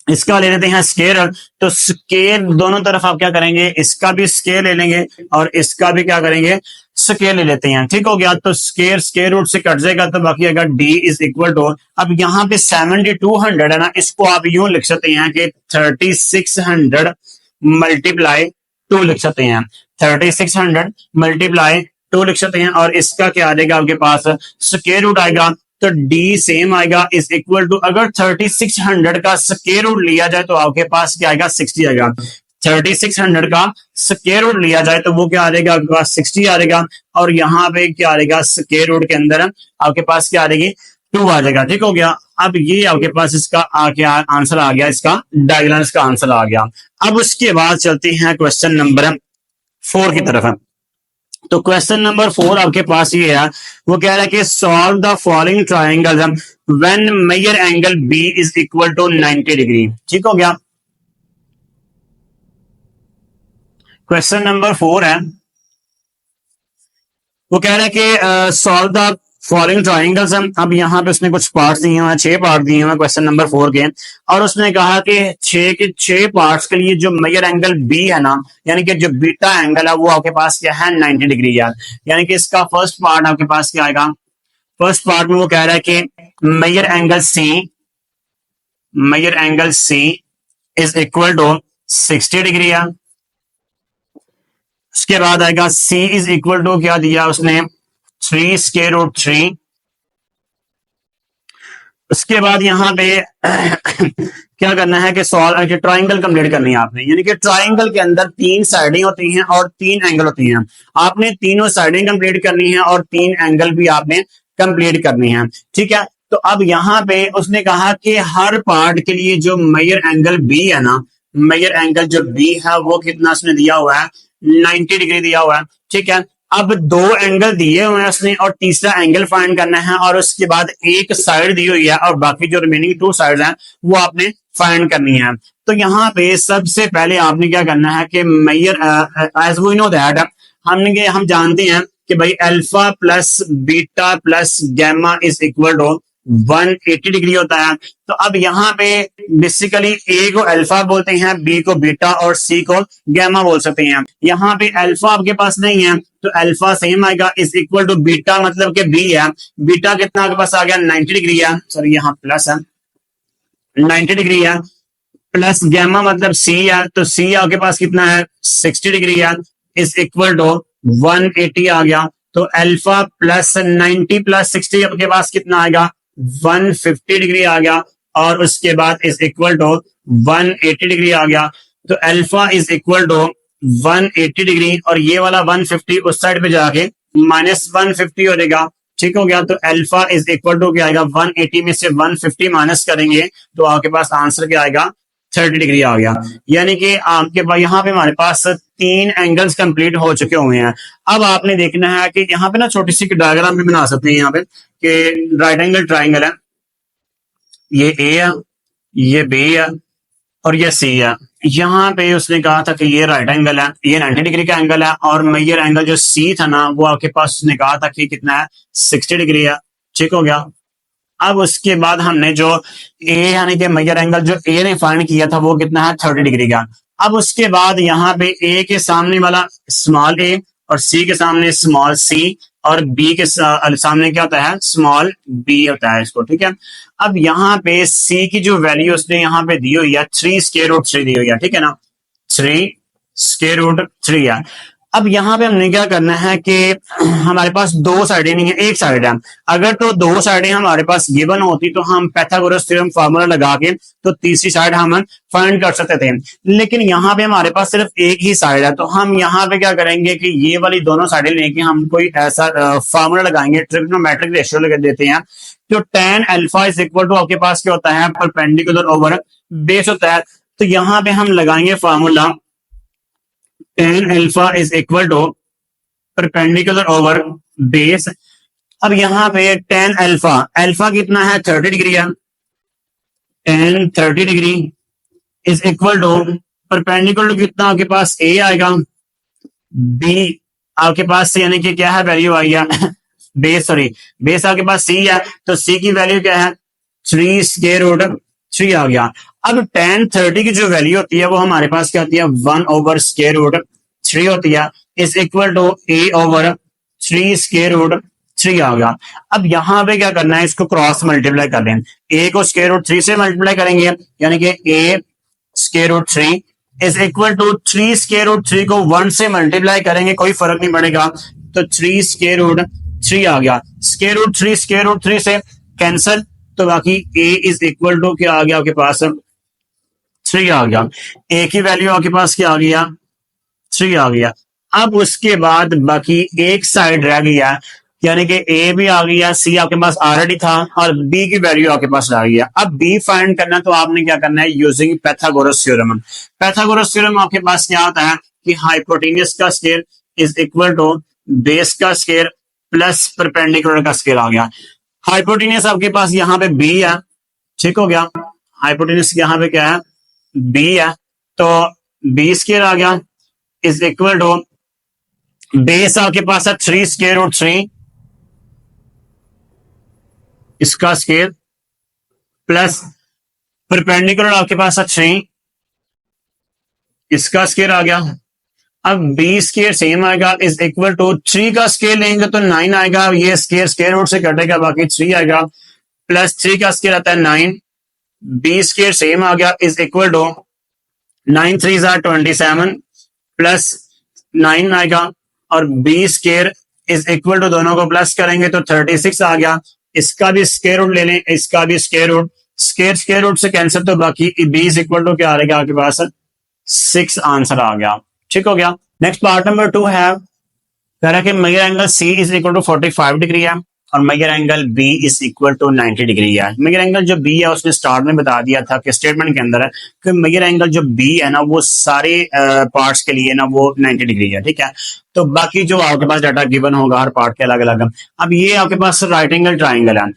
A: इसका ले लेते हैं स्केयर, तो स्केयर दोनों तरफ आप क्या करेंगे, इसका भी स्केयर ले लेंगे और इसका भी क्या करेंगे, स्केयर ले लेते हैं, ठीक हो गया। तो स्केयर स्केयर रूट से कट जाएगा तो बाकी आएगा डी इज इक्वल टू, अब यहाँ पे 7200 है ना, इसको आप यूं लिख सकते हैं कि 3600 मल्टीप्लाई 2 लिख सकते हैं, 3600 मल्टीप्लाई 2 लिख सकते हैं, और इसका क्या आ जाएगा आपके पास, स्केयर रूट आएगा। तो डी सेम आएगा इज इक्वल टू, अगर 3600 का स्क्वायर रूट लिया जाए तो आपके पास क्या आएगा, 60 आएगा। 3600 का स्क्वायर रूट लिया जाए तो वो क्या आ जाएगा, आपके पास 60 आ जाएगा, और यहाँ पे क्या आ जाएगा, स्क्वायर रूट के अंदर आपके पास क्या आ जाएगी, 2 आ जाएगा, ठीक हो गया। अब ये आपके पास इसका आंसर आ गया, इसका डायगोनल्स का आंसर आ गया। अब उसके बाद चलते हैं क्वेश्चन नंबर 4 की तरफ। तो क्वेश्चन नंबर 4 आपके पास ये है, वो कह रहा है कि solve the following triangle when measure angle B is equal to 90 degree, ठीक हो गया। क्वेश्चन नंबर 4 है, वो कह रहा है कि सॉल्व द फॉलोइंग ट्राइंगल्स हैं। अब यहाँ पे उसने कुछ पार्ट्स दिए हुए हैं, 6 पार्ट दिए हुए हैं क्वेश्चन नंबर 4 के, और उसने कहा कि 6 के 6 पार्ट्स के लिए जो मेजर एंगल बी है ना, यानी कि जो बीटा एंगल है वो आपके पास क्या है 90 डिग्री है। यानी कि इसका फर्स्ट पार्ट आपके पास क्या आएगा, फर्स्ट पार्ट में वो कह रहा है कि major angle C is equal to 60 degree है। उसके बाद आएगा सी इज इक्वल टू क्या दिया उसने 3 स्क्वायर रूट 3। उसके बाद यहाँ पे क्या करना है कि सॉल्व ट्राइंगल कंप्लीट करनी है आपने, यानी कि ट्राइंगल के अंदर 3 साइडें होती हैं और 3 एंगल होती हैं। आपने तीनों साइडें कंप्लीट करनी है और 3 एंगल भी आपने कंप्लीट करनी है, ठीक है। तो अब यहाँ पे उसने कहा कि हर पार्ट के लिए जो मेजर एंगल बी है ना, मेजर एंगल जो बी है वो कितना उसने दिया हुआ है 90 डिग्री दिया हुआ है, ठीक है। अब 2 एंगल दिए हुए हैं उसने और तीसरा एंगल फाइंड करना है, और उसके बाद एक साइड दी हुई है और बाकी जो रिमेनिंग 2 साइड हैं वो आपने फाइंड करनी है। तो यहाँ पे सबसे पहले आपने क्या करना है कि measure as we know that हम जानते हैं कि भाई alpha plus beta plus gamma is equal to 180 degree होता है। तो अब यहाँ पे बेसिकली ए को अल्फा बोलते हैं, बी को बीटा और सी को गैमा बोल सकते हैं। यहाँ पे अल्फा आपके पास नहीं है तो अल्फा सेम आएगा इज इक्वल टू बीटा, मतलब कि बी है। बीटा कितना आपके पास आ गया 90 डिग्री है, सॉरी यहाँ प्लस है 90 डिग्री है, प्लस गैमा मतलब सी है, तो सी आपके पास कितना है 60 डिग्री है, इज इक्वल टू 180 आ गया। तो अल्फा प्लस 90 प्लस 60 आपके पास कितना आएगा 150 डिग्री आ गया, और उसके बाद इज इक्वल टू 180 डिग्री आ गया। तो alpha is equal to 180 degree और ये वाला 150 उस साइड पे जाके माइनस 150 हो जाएगा, ठीक हो गया। तो अल्फा इज इक्वल टू क्या आएगा 180 में से 150 माइनस करेंगे तो आपके पास आंसर क्या आएगा 30 डिग्री आ गया। यानी कि आपके पास यहाँ पे हमारे पास 3 एंगल्स कंप्लीट हो चुके हुए हैं। अब आपने देखना है कि यहाँ पे ना छोटी सी डायग्राम भी बना सकते हैं यहाँ पे कि राइट एंगल ट्राइंगल है, ये ए है, ये बी है और ये सी है। यहाँ पे उसने कहा था कि ये राइट एंगल है, ये 90 डिग्री का एंगल है, और मेजर एंगल जो सी था ना वो आपके पास उसने कहा था कि कितना है 60 डिग्री है, ठीक हो गया। अब उसके बाद हमने जो ए यानी कि मेजर एंगल जो ए ने फाइंड किया था वो कितना है 30 डिग्री का। अब उसके बाद यहाँ पे ए के सामने वाला स्मॉल ए और सी के सामने स्मॉल सी और बी के सामने क्या होता है स्मॉल बी होता है इसको, ठीक है। अब यहाँ पे सी की जो वैल्यू उसने यहाँ पे दी हुई है 3 स्क्वायर रूट 3 दी हुई है, ठीक है ना, 3 स्क्वायर रूट 3 है। अब यहाँ पे हमने क्या करना है कि हमारे पास 2 साइडें नहीं है, एक साइड है। अगर तो 2 साइडें हमारे पास गिवन होती तो हम पाइथागोरस थ्योरम फार्मूला लगा के तो तीसरी साइड हम फाइंड कर सकते थे, लेकिन यहाँ पे हमारे पास सिर्फ एक ही साइड है। तो हम यहाँ पे क्या करेंगे कि ये वाली दोनों साइडें लेके हम कोई ऐसा फार्मूला लगाएंगे, ट्रिग्नोमेट्रिक रेशियो लगा देते हैं। तो tan alpha is equal to आपके पास क्या होता है परपेंडिकुलर ओवर बेस होता है। तो यहाँ पे हम लगाएंगे formula tan alpha is equal to perpendicular over base. अब यहाँ पे tan अल्फा, अल्फा कितना है 30 डिग्री है, tan 30 degree is equal to perpendicular कितना आपके पास a आएगा, b आपके पास से यानी कि क्या है वैल्यू आई है बेस, सॉरी बेस आपके पास c है, तो c की वैल्यू क्या है 3 स्क्वायर रूट 3 आ गया। अब tan 30 की जो वैल्यू होती है वो हमारे पास क्या होती है 1 ओवर स्क्वायर रूट 3 होती है, is equal to a over 3 square root 3 आ गया। अब यहाँ पे क्या करना है इसको क्रॉस मल्टीप्लाई कर लें, a को स्क्वायर रूट 3 से मल्टीप्लाई करेंगे यानी कि a square root 3 is equal to 3 square root 3 को 1 से मल्टीप्लाई करेंगे कोई फर्क नहीं पड़ेगा, तो 3 स्क्वायर रूट 3 आ गया। स्क्वायर रूट 3 से कैंसल, तो बाकी a इज इक्वल टू क्या आ गया आपके पास 3 आ गया। a की वैल्यू आपके पास क्या आ गया 3 आ गया। अब उसके बाद बाकी एक साइड रह गया यानी कि a भी आ गया, c आपके पास ऑलरेडी था और b की वैल्यू आपके पास आ गया। अब b फाइंड करना तो आपने क्या करना है using Pythagoras theorem. Pythagoras theorem आपके पास क्या होता है कि हाइपोटेन्यूज का square is equal to base का स्क्वायर प्लस परपेंडिकुलर का स्क्वायर आ गया। हाइपोटेन्यूज आपके पास यहाँ पे b है, ठीक हो गया, हाइपोटेन्यूज यहाँ पे क्या है b है, तो b स्क्वायर आ गया इज इक्वल टू बेस आपके पास है 3 स्क्वायर रूट 3 इसका स्केयर प्लस परपेंडिकुलर आपके पास 3, इसका स्केयर आ गया। अब बी स्केयर सेम आएगा इज इक्वल टू 3 का स्केयर लेंगे तो 9 आएगा, ये स्केयर स्केयर रूट से कटेगा, बाकी 3 आएगा, प्लस 3 का स्केयर आता है 9, बी स्केयर सेम आ गया इज इक्वल टू 9 3 27 प्लस 9 आएगा, और B square is equal to दोनों को प्लस करेंगे तो 36 आ गया, इसका भी स्केयर रूट ले लें, इसका भी स्केयर रूट, स्केयर रूट से कैंसिल, तो बाकी बी इज इक्वल टू क्या आ रहेगा आपके पास 6 आंसर आ गया। ठीक हो गया। नेक्स्ट पार्ट नंबर 2 है, कह रहा है कि major angle C is equal to 45 degree है और measure angle B is equal to 90 degree है। मेजर एंगल जो बी है उसने स्टार्ट में बता दिया था कि स्टेटमेंट के अंदर है कि मेजर एंगल जो बी है ना वो सारे पार्ट्स के लिए ना वो 90 डिग्री है। ठीक है, तो बाकी जो आपके पास डाटा गिवन होगा हर पार्ट के अलग अलग। अब ये आपके पास राइट एंगल ट्राइंगल है,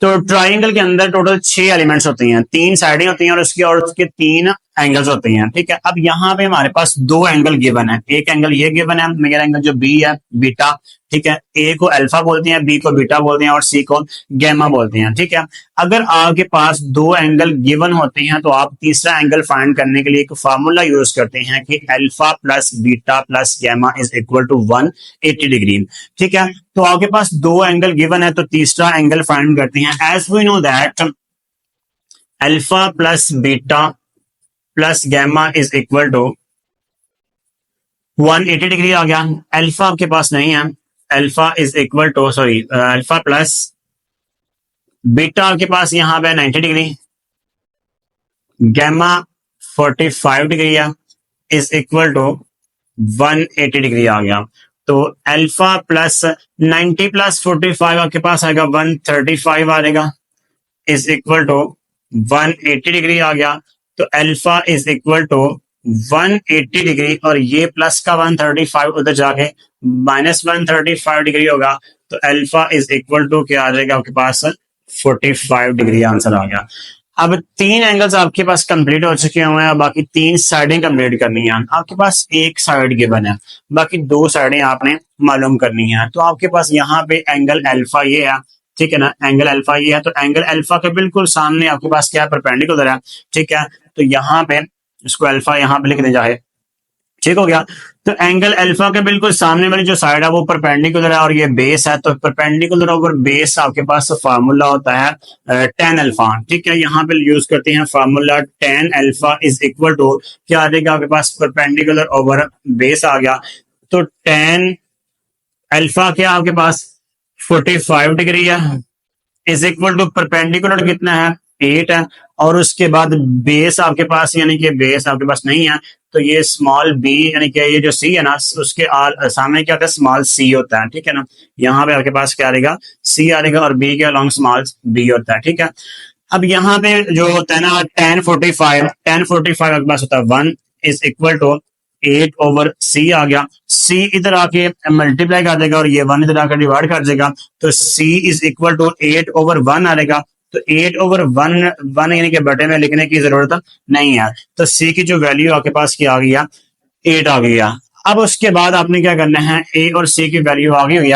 A: तो ट्राइंगल के अंदर टोटल 6 एलिमेंट्स होती हैं, 3 साइडें होती हैं और उसके 3 एंगल्स होते हैं। ठीक है, अब यहाँ पे हमारे पास 2 एंगल गिवन है, एक एंगल ये गिवन है मेजर एंगल जो बी है बीटा, ठीक है, ए को अल्फा बोलते हैं, बी को बीटा बोलते हैं और सी को गैमा बोलते हैं। ठीक है, अगर आपके पास 2 एंगल गिवन होते हैं तो आप तीसरा एंगल फाइंड करने के लिए एक फार्मूला यूज करते हैं कि alpha plus beta plus gamma is equal to 180 degree. ठीक है, तो आपके पास 2 एंगल गिवन है तो तीसरा एंगल फाइंड करते हैं। As we know that alpha plus beta plus gamma is equal to 180 degree आ गया। अल्फा आपके पास नहीं है, alpha is equal to alpha plus beta आपके पास यहाँ पे 90 डिग्री, गैमा 45 डिग्री है इज इक्वल टू 180 डिग्री आ गया। तो अल्फा प्लस 90 प्लस 45 आपके पास आएगा 135 आ जाएगा इज इक्वल टू 180 डिग्री आ गया। तो alpha is equal to 180 degree और ये प्लस का 135 उधर जाके माइनस 135 डिग्री होगा, तो अल्फा इज इक्वल टू क्या आ जाएगा आपके पास 45 डिग्री आंसर आ गया। अब 3 एंगल्स आपके पास कंप्लीट हो चुके हुए हैं, बाकी 3 साइडें कंप्लीट करनी है। आपके पास एक साइड गिवन है, बाकी 2 साइडें आपने मालूम करनी है। तो आपके पास यहाँ पे एंगल अल्फा ये है, ठीक है ना, एंगल अल्फा ये है, तो एंगल अल्फा के बिल्कुल सामने आपके पास क्या परपेंडिकुलर है। ठीक है, तो यहाँ पे इसको अल्फा यहाँ पे लिख दे जाए, ठीक हो गया। तो एंगल अल्फा के बिल्कुल सामने वाली जो साइड है वो परपेंडिकुलर है और ये बेस है, तो परपेंडिकुलर ओवर बेस आपके पास फार्मूला होता है tan अल्फा। ठीक है, यहाँ पे यूज करते हैं formula tan alpha is equal to क्या आ जाएगा आपके पास परपेंडिकुलर ओवर बेस आ गया। तो tan अल्फा क्या आपके पास 45 डिग्री है इज इक्वल टू परपेंडिकुलर कितना है 8 है, और उसके बाद बेस आपके पास यानी कि बेस आपके पास नहीं है, तो ये स्मॉल बी यानी कि ये जो सी है ना उसके सामने क्या होता है स्मॉल सी होता है। ठीक है ना, यहाँ पे आपके पास क्या आएगा सी आएगा और बी के अलॉन्ग स्मॉल बी होता है। ठीक है, अब यहाँ पे जो होता है ना tan 45 आपके पास होता है 1 इज इक्वल टू 8 ओवर सी आ गया, सी इधर आके मल्टीप्लाई कर देगा और ये 1 इधर आकर डिवाइड कर देगा, तो सी इज इक्वल टू 8 ओवर 1 आ जाएगा। तो 8 ओवर 1 यानी कि बटे में लिखने की जरूरत नहीं है, तो सी की जो वैल्यू आपके पास क्या आ गया 8 आ गया। अब उसके बाद आपने क्या करना है ए और सी की वैल्यू आ गई,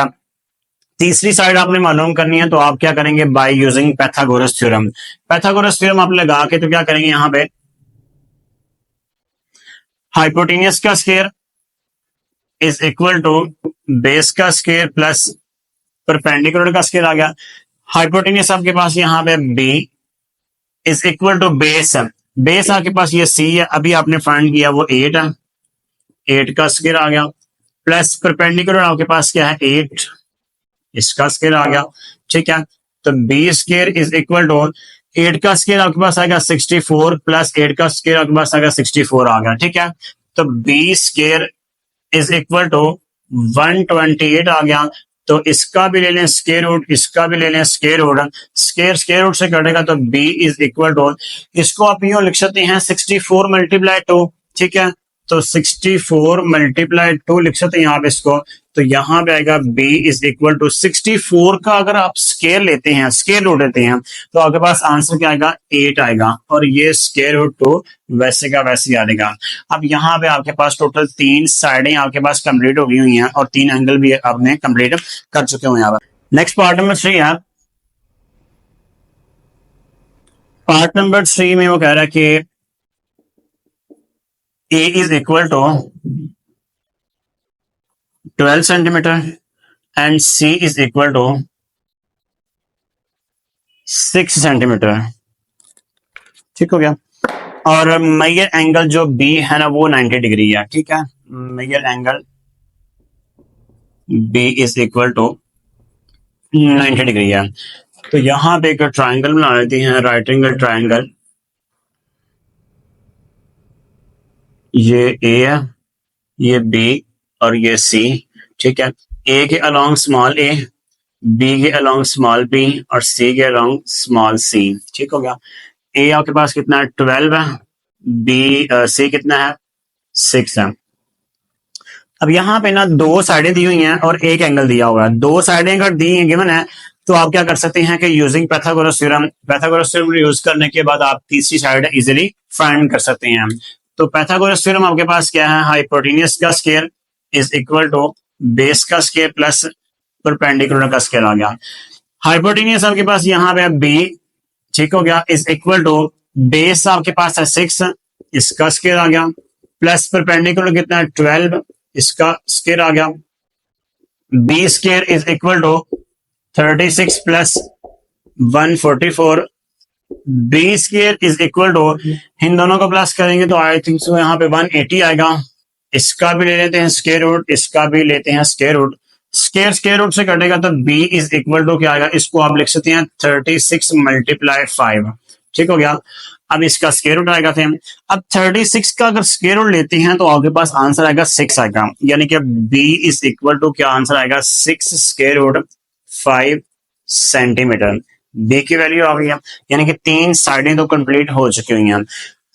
A: तीसरी साइड आपने मालूम करनी है, तो आप क्या करेंगे by using Pythagoras theorem. Pythagoras theorem आप लगा के तो क्या करेंगे यहाँ पे हाइपोटेनियस का square is equal to base का स्क्वायर प्लस परपेंडिकुलर का स्क्वायर आ गया। हाइपोटेनियस आपके पास यहाँ पे B is equal to base है, बेस आपके पास ये सी है, अभी आपने फाइंड किया वो 8 है, 8 का स्क्वायर आ गया प्लस परपेंडिकुलर आपके पास क्या है 8, इसका स्क्वायर आ गया। ठीक है, तो B square is equal to 8 का स्क्वायर आपके पास आएगा 64 प्लस 8 का स्क्वायर आपके पास आएगा 64 आ गया। ठीक है, तो B square is equal to 128 आ गया, तो इसका भी ले लें स्क्वायर रूट, इसका भी ले लें स्क्वायर रूट, स्क्वायर रूट से कटेगा तो b इज इक्वल टू, इसको आप यूं लिख सकते हैं 64 मल्टीप्लाई 2। ठीक है, तो 64 मल्टीप्लाई 2 लिख सकते हैं यहाँ पे इसको, तो यहाँ पे आएगा b इज इक्वल टू 64 का अगर आप स्क्वायर लेते हैं स्क्वायर रूट लेते हैं तो आपके पास आंसर क्या आएगा 8 आएगा, और ये स्क्वायर रूट 2 वैसे का वैसे आ जाएगा। अब यहाँ पे आपके पास टोटल 3 साइडें आपके पास कंप्लीट हो गई हुई हैं और 3 एंगल भी आपने कंप्लीट कर चुके हुए हैं। नेक्स्ट पार्ट नंबर 3 है, पार्ट नंबर 3 में वो कह रहा है कि A is equal to 12 centimetre and C is equal to 6 centimetre. ठीक हो गया। और मेजर एंगल जो बी है ना वो 90 डिग्री है। ठीक है, major angle B is equal to 90 degree है। तो यहां पे एक ट्राइंगल बना लेते हैं, राइट एंगल ट्राइंगल। ये ए है, ये बी और ये सी। ठीक है, ए के अलोंग स्मॉल ए, बी के अलोंग स्मॉल बी और सी के अलोंग स्मॉल सी। ठीक हो गया। ए आपके पास कितना है 12 है, बी सी कितना है 6 है। अब यहाँ पे ना दो साइडें दी हुई हैं और एक एंगल दिया हुआ है। दो साइडें अगर दी गिवन है तो आप क्या कर सकते हैं कि यूजिंग पैथागोरस थ्योरम यूज करने के बाद आप तीसरी साइड इजीली फाइंड कर सकते हैं। तो पैथागोरस थ्योरम आपके पास क्या है, हाइपोटेन्यूज का square is equal to base का स्क्वायर प्लस परपेंडिकुलर का स्क्वायर आ गया। हाइपोटेन्यूज आपके पास यहाँ पे बी, ठीक हो गया, इज इक्वल टू बेस आपके पास है 6, इसका स्क्वायर आ गया, प्लस परपेंडिकुलर कितना है 12, इसका स्क्वायर आ गया। B square is equal to 36 plus 144, B square is equal to, इन दोनों को प्लस करेंगे तो आई थिंक सो यहाँ पे 180 आएगा। इसका भी ले लेते हैं स्क्वायर रूट, इसका भी लेते हैं स्क्वायर रूट। स्क्वायर रूट से कटेगा तो b इज इक्वल टू क्या आएगा, इसको आप लिख सकते हैं 36 मल्टीप्लाई 5। ठीक हो गया। अब इसका स्क्वायर रूट आएगा थे। अब 36 का अगर स्क्वायर रूट लेते हैं तो आपके पास आंसर आएगा 6 आएगा, यानी कि b इज इक्वल टू क्या आंसर आएगा 6 स्क्वायर रूट 5 सेंटीमीटर। b की वैल्यू आ गई है, यानी कि 3 साइडें तो कंप्लीट हो चुकी हुई हैं।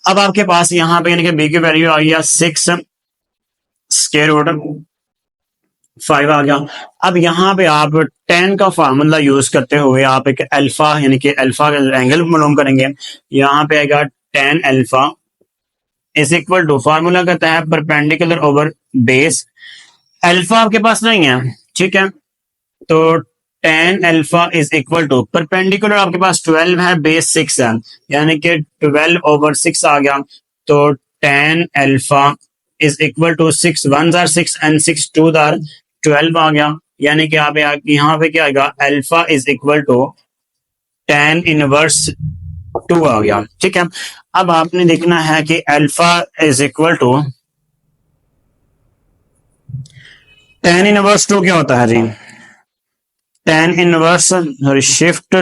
A: अब आपके पास यहाँ पे यानी कि b की वैल्यू आ गई है 6 स्क्वायर रूट 5 आ गया। अब यहाँ पे आप 10 का फार्मूला यूज करते हुए आप एक अल्फा यानी कि अल्फा का एंगल मालूम करेंगे। यहाँ पे आएगा 10 alpha is equal to, formula कहता है परपेंडिकुलर ओवर बेस। अल्फा आपके पास नहीं है, ठीक है, तो 10 alpha is equal to perpendicular आपके पास 12 है, बेस 6 है, यानी कि 12 ओवर 6 आ गया। तो 10 alpha is equal to 6 1 are 6 and 6 2 are 12 आ गया, यानी कि आप यहाँ पे क्या आएगा alpha is equal to 10 inverse 2 आ गया। ठीक है, अब आपने देखना है कि alpha is equal to 10 inverse 2 क्या होता है जी, 10 इनवर्स सॉरी शिफ्ट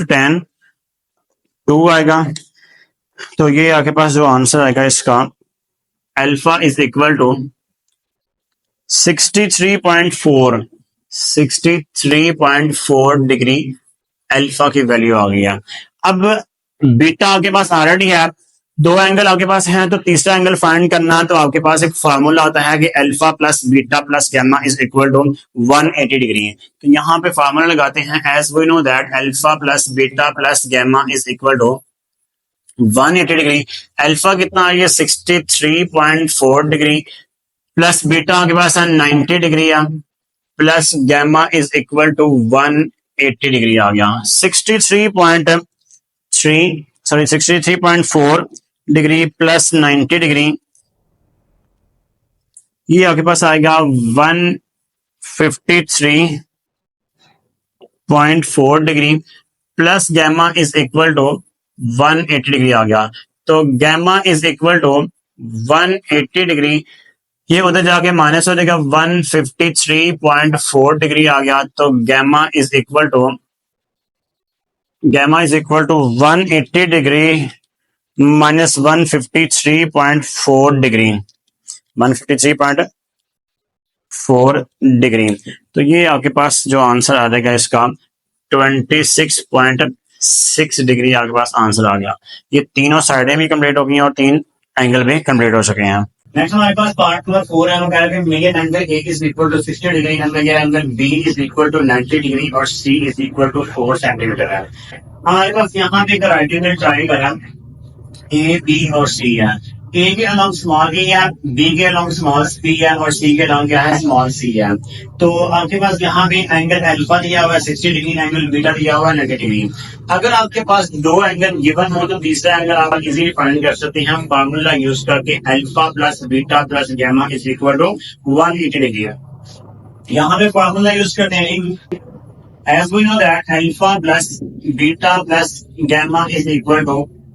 A: 10 2 आएगा। तो ये आपके पास जो आंसर आएगा इसका alpha is equal to 63.4 degree alpha की वैल्यू आ गई है। अब बीटा आपके पास ऑलरेडी है, दो एंगल आपके पास हैं, तो तीसरा एंगल फाइंड करना है तो आपके पास एक फार्मूला होता है कि alpha plus beta plus gamma is equal to 180 degree. तो यहाँ पे फार्मूला लगाते हैं as we know that alpha plus beta plus gamma is equal to 180 degree. Alpha कितना आ गया 63.4 डिग्री प्लस बीटा आपके पास है 90 डिग्री है, plus gamma is equal to 180 degree आ गया। 63.4 डिग्री प्लस 90 डिग्री, ये आपके पास आएगा 153.4 degree plus gamma is equal to 180 degree आ गया। तो gamma is equal to 180 degree, ये उधर जाके माइनस हो जाएगा 153.4 डिग्री आ गया। तो gamma is equal to 180 degree minus 153.4 degree, 153.4 degree. तो ये आपके पास जो आंसर आ जाएगा इसका 26.6 डिग्री आपके पास आंसर आ गया। ये तीनों साइडें भी कंप्लीट हो गई हैं और 3 एंगल भी कंप्लीट हो चुके हैं। नेक्स्ट हमारे पास पार्ट नंबर 4 है, हम कह रहे हैं major angle A is equal to 60 degree and major angle B is equal to 90 degree और C is equal to 4 centimetre है। हमारे पास यहाँ पे एक राइट एंगल ट्रायंगल है, ए बी और सी है। ए के अलॉन्ग स्मॉल ए है, बी के अलॉन्ग स्मॉल बी है और सी के अलॉन्ग क्या है, स्मॉल सी है। तो आपके पास यहाँ पे एंगल अल्फा दिया हुआ है 60 डिग्री, एंगल बीटा दिया हुआ है 90 डिग्री। अगर आपके पास दो एंगल गिवन हो तो तीसरा एंगल आप इजीली फाइंड कर सकते हैं हम फार्मूला यूज करके, alpha plus beta plus gamma is equal to 180 degree. यहाँ पे फार्मूला यूज करते हैं as we know that alpha plus beta plus gamma is equal to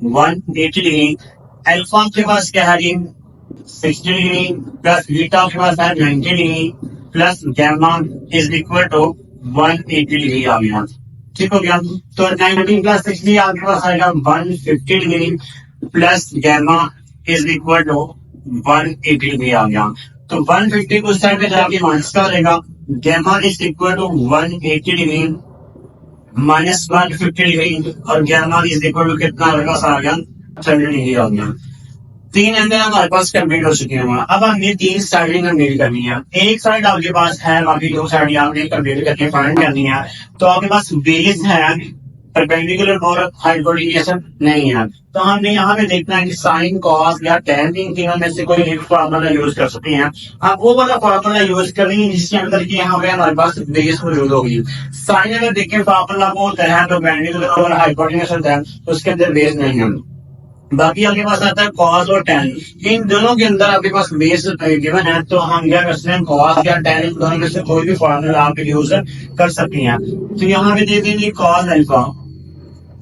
A: 180 degree. Alpha के पास क्या है जी 60 डिग्री प्लस बीटा के पास है 90 degree plus gamma is equal to 180 degree आ गया। ठीक हो गया। तो 90 प्लस 60 आपके पास आएगा 150 degree plus gamma is equal to 180 degree आ गया। तो 150 को साइड पे जाके माइनस कर देगा, gamma is equal to 180 degree minus 150 degree और गैमा इज इक्वल टू कितना आ गया 30 डिग्री आ गया। तीन एंगल हमारे पास कंप्लीट हो चुके हैं। अब हमने तीन साइडें कंप्लीट करनी है। एक साइड आपके पास है, बाकी दो साइड आपने कंप्लीट करके फाइंड करनी है। तो आपके पास बेस है, परपेंडिकुलर और हाइपोटेन्यूज नहीं है। तो हमने यहाँ पे देखना है कि साइन कॉस या टैन इन तीनों में से कोई एक फार्मूला यूज कर सकते हैं। आप वो वाला फार्मूला यूज करेंगे जिसके अंदर की यहाँ पे हमारे पास बेस मौजूद होगी। साइन अगर देखें फार्मूला वो होता है तो परपेंडिकुलर और हाइपोटेन्यूज होता है, तो उसके अंदर बेस नहीं है। बाकी आपके पास आता है कॉस और टैन, इन दोनों के अंदर आपके पास बेस गिवन है। तो हम क्या कर सकते हैं, कॉस या टैन इन दोनों में से कोई भी फार्मूला आप यूज कर सकते हैं। तो यहाँ पे देख लीजिए cos alpha,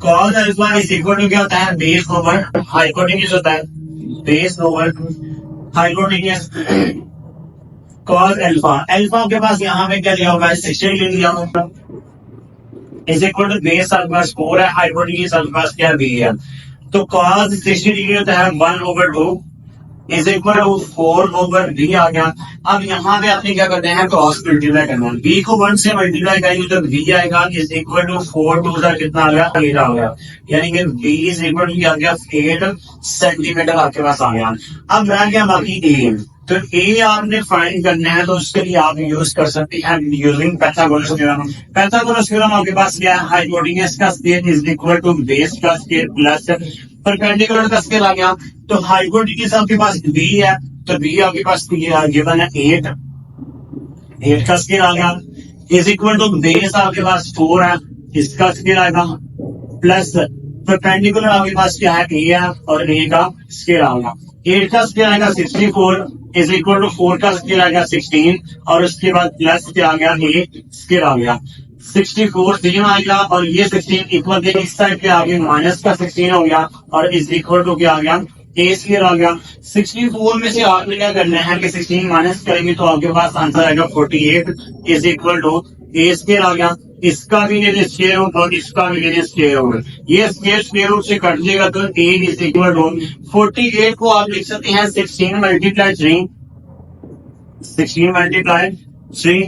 A: cos alpha is equal to क्या होता है, बेस ओवर हाइपोटेन्यूज होता है, base over hypotenuse. Cos alpha, alpha के पास यहाँ पे क्या दिया होगा 60 डिग्री दिया होगा इज इक्वल टू बेस आपके पास 4 है, हाइपोटेन्यूज आपके पास क्या बी है। तो cos 60 डिग्री होता है 1/2 इज इक्वल टू 4/b आ गया। अब यहाँ पे आपने क्या करना है, क्रॉस मल्टीप्लाई करना है। b को 1 से मल्टीप्लाई करेंगे तो b आएगा इज इक्वल टू 4 2 कितना आ गया 8 आ गया, यानी कि b इज इक्वल टू आ गया 8 सेंटीमीटर आपके पास आ गया। अब रह गया बाकी a। तो ए आपने फाइंड करना है तो उसके लिए आप यूज कर सकते हैं using Pythagoras theorem. Pythagoras theorem आपके पास क्या है, हाइपोटेन्यूज का scale is equal to base का स्केल प्लस परपेंडिकुलर का स्केल आ गया। तो हाइपोटेन्यूज आपके पास बी है, तो बी आपके पास गिवन है 8 का स्केल आ गया इज इक्वल टू बेस आपके पास 4 है, इसका स्केल आएगा प्लस परपेंडिकुलर आपके पास क्या है ए है और ए का स्केल आएगा। 8 का स्केल आएगा 64 इज इक्वल टू 4 का स्केल आ गया 16 और उसके बाद प्लस क्या आ गया ए स्केल आ गया 64 सेम आ गया और ये 16 इक्वल के इस साइड पे आ गया माइनस का 16 हो गया और इज इक्वल टू क्या आ गया ए स्केल आ गया। 64 में से आपने क्या करना है कि 16 माइनस करेंगे तो आपके पास आंसर आएगा 48 is equal to A scale आ गया। इसका भी स्क्वायर रूट और इसका भी स्क्वायर रूट, ये स्क्वायर रूट से कट जाएगा तो ए इज इक्वल टू 48 को आप लिख सकते हैं 16 मल्टीप्लाई 3।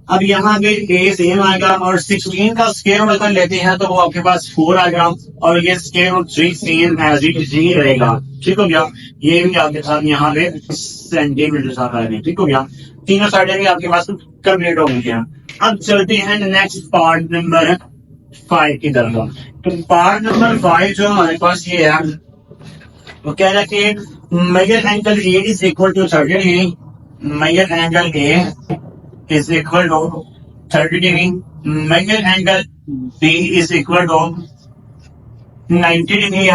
A: अब यहाँ पे ए सेम आएगा और 16 का स्क्वायर रूट अगर लेते हैं तो वो आपके पास 4 आएगा और ये square root 3 same as it is रहेगा। ठीक हो गया। ये भी आपके साथ यहाँ पे सेंटीमीटर साथ आएंगे। ठीक हो गया। तीनों साइडें भी आपके पास कंप्लीट हो गई हैं। अब चलते हैं नेक्स्ट पार्ट नंबर 5 की तरफ। तो पार्ट नंबर 5 जो हमारे पास ये है वो कह रहा है कि major angle A is equal to 30 degree, major angle A is equal to 30 degree, major angle B is equal to 90 degree.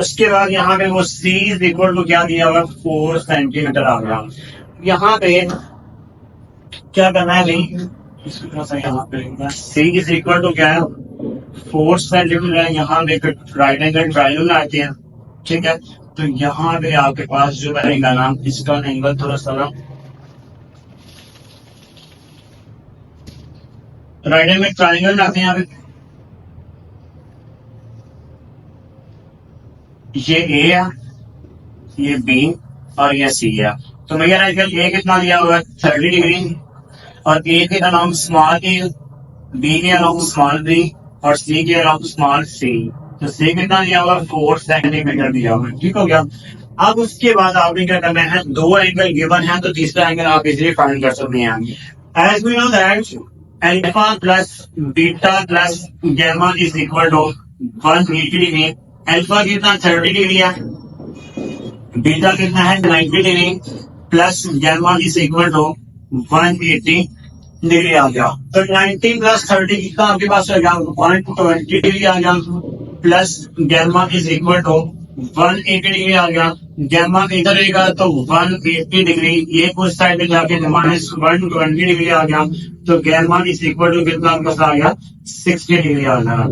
A: उसके बाद यहाँ पे वो सी इज इक्वल टू क्या दिया हुआ 4 सेंटीमीटर आ गया। यहाँ पे क्या करना है भाई, सी इज इक्वल टू क्या है 4 सेंटीमीटर। यहाँ पे राइट एंगल ट्रायंगल आते हैं। ठीक है। तो यहाँ पे आपके पास जो रहेगा ना इसका एंगल थोड़ा सा राइट एंगल ट्रायंगल आते हैं यहाँ पे, ये ए है, ये बी और ये सी है। तो मेरा एंगल ए कितना दिया हुआ है 30 डिग्री और ए के अलाउंग स्मॉल ए, बी के अलाउंग स्मॉल बी और सी के अलाउंग स्मॉल सी। तो सी कितना दिया हुआ 4 सेंटीमीटर दिया हुआ है। ठीक हो गया। अब उसके बाद आपने क्या करना है, दो एंगल गिवन है तो तीसरा एंगल आप इजीली फाइंड कर सकते हैं। As we know that alpha plus beta plus gamma is equal to 180 degree. Alpha कितना 30 डिग्री है बीटा कितना है 90 degree plus gamma is equal to 180 degree आ गया। तो 90 प्लस 30 कितना आपके पास आ गया 120 डिग्री आ गया plus gamma is equal to 180 degree आ गया। गैमा इधर रहेगा तो 180 डिग्री, ये कुछ साइड में जाके माइनस 120 डिग्री आ गया। तो गैमा इज इक्वल टू कितना आपके पास आ गया 60 डिग्री आ गया।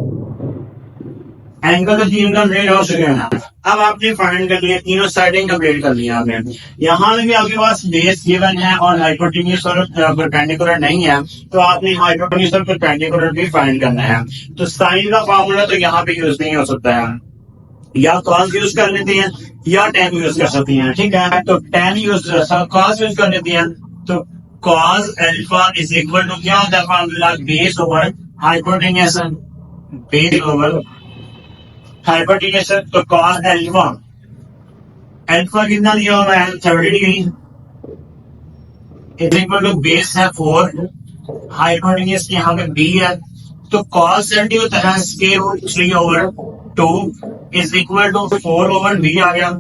A: एंगल तो तीन कंप्लीट हो चुके हैं। अब आपने फाइंड कर लिया, तीनों साइडें कंप्लीट कर लिया आपने। यहाँ में भी आपके पास बेस गिवन है और हाइपोटेन्यूज और परपेंडिकुलर नहीं है, तो आपने हाइपोटेन्यूज और परपेंडिकुलर भी फाइंड करना है। तो साइन का फॉर्मूला तो यहाँ पे यूज नहीं हो सकता है, या कॉस यूज कर लेते हैं या टेन यूज कर सकती हैं, ठीक है। तो टेन यूज कॉस यूज कर लेते हैं, तो cos alpha is equal to क्या होता है formula base over hypotenuse, base over hypotenuse. तो कॉस अल्फा, अल्फा कितना दिया हुआ है 30 degree is equal to base है 4, हाइपोटेन्यूज यहाँ पे बी है। तो कॉस 30 होता है square root 3 over 2 is equal to 4 over B आ गया।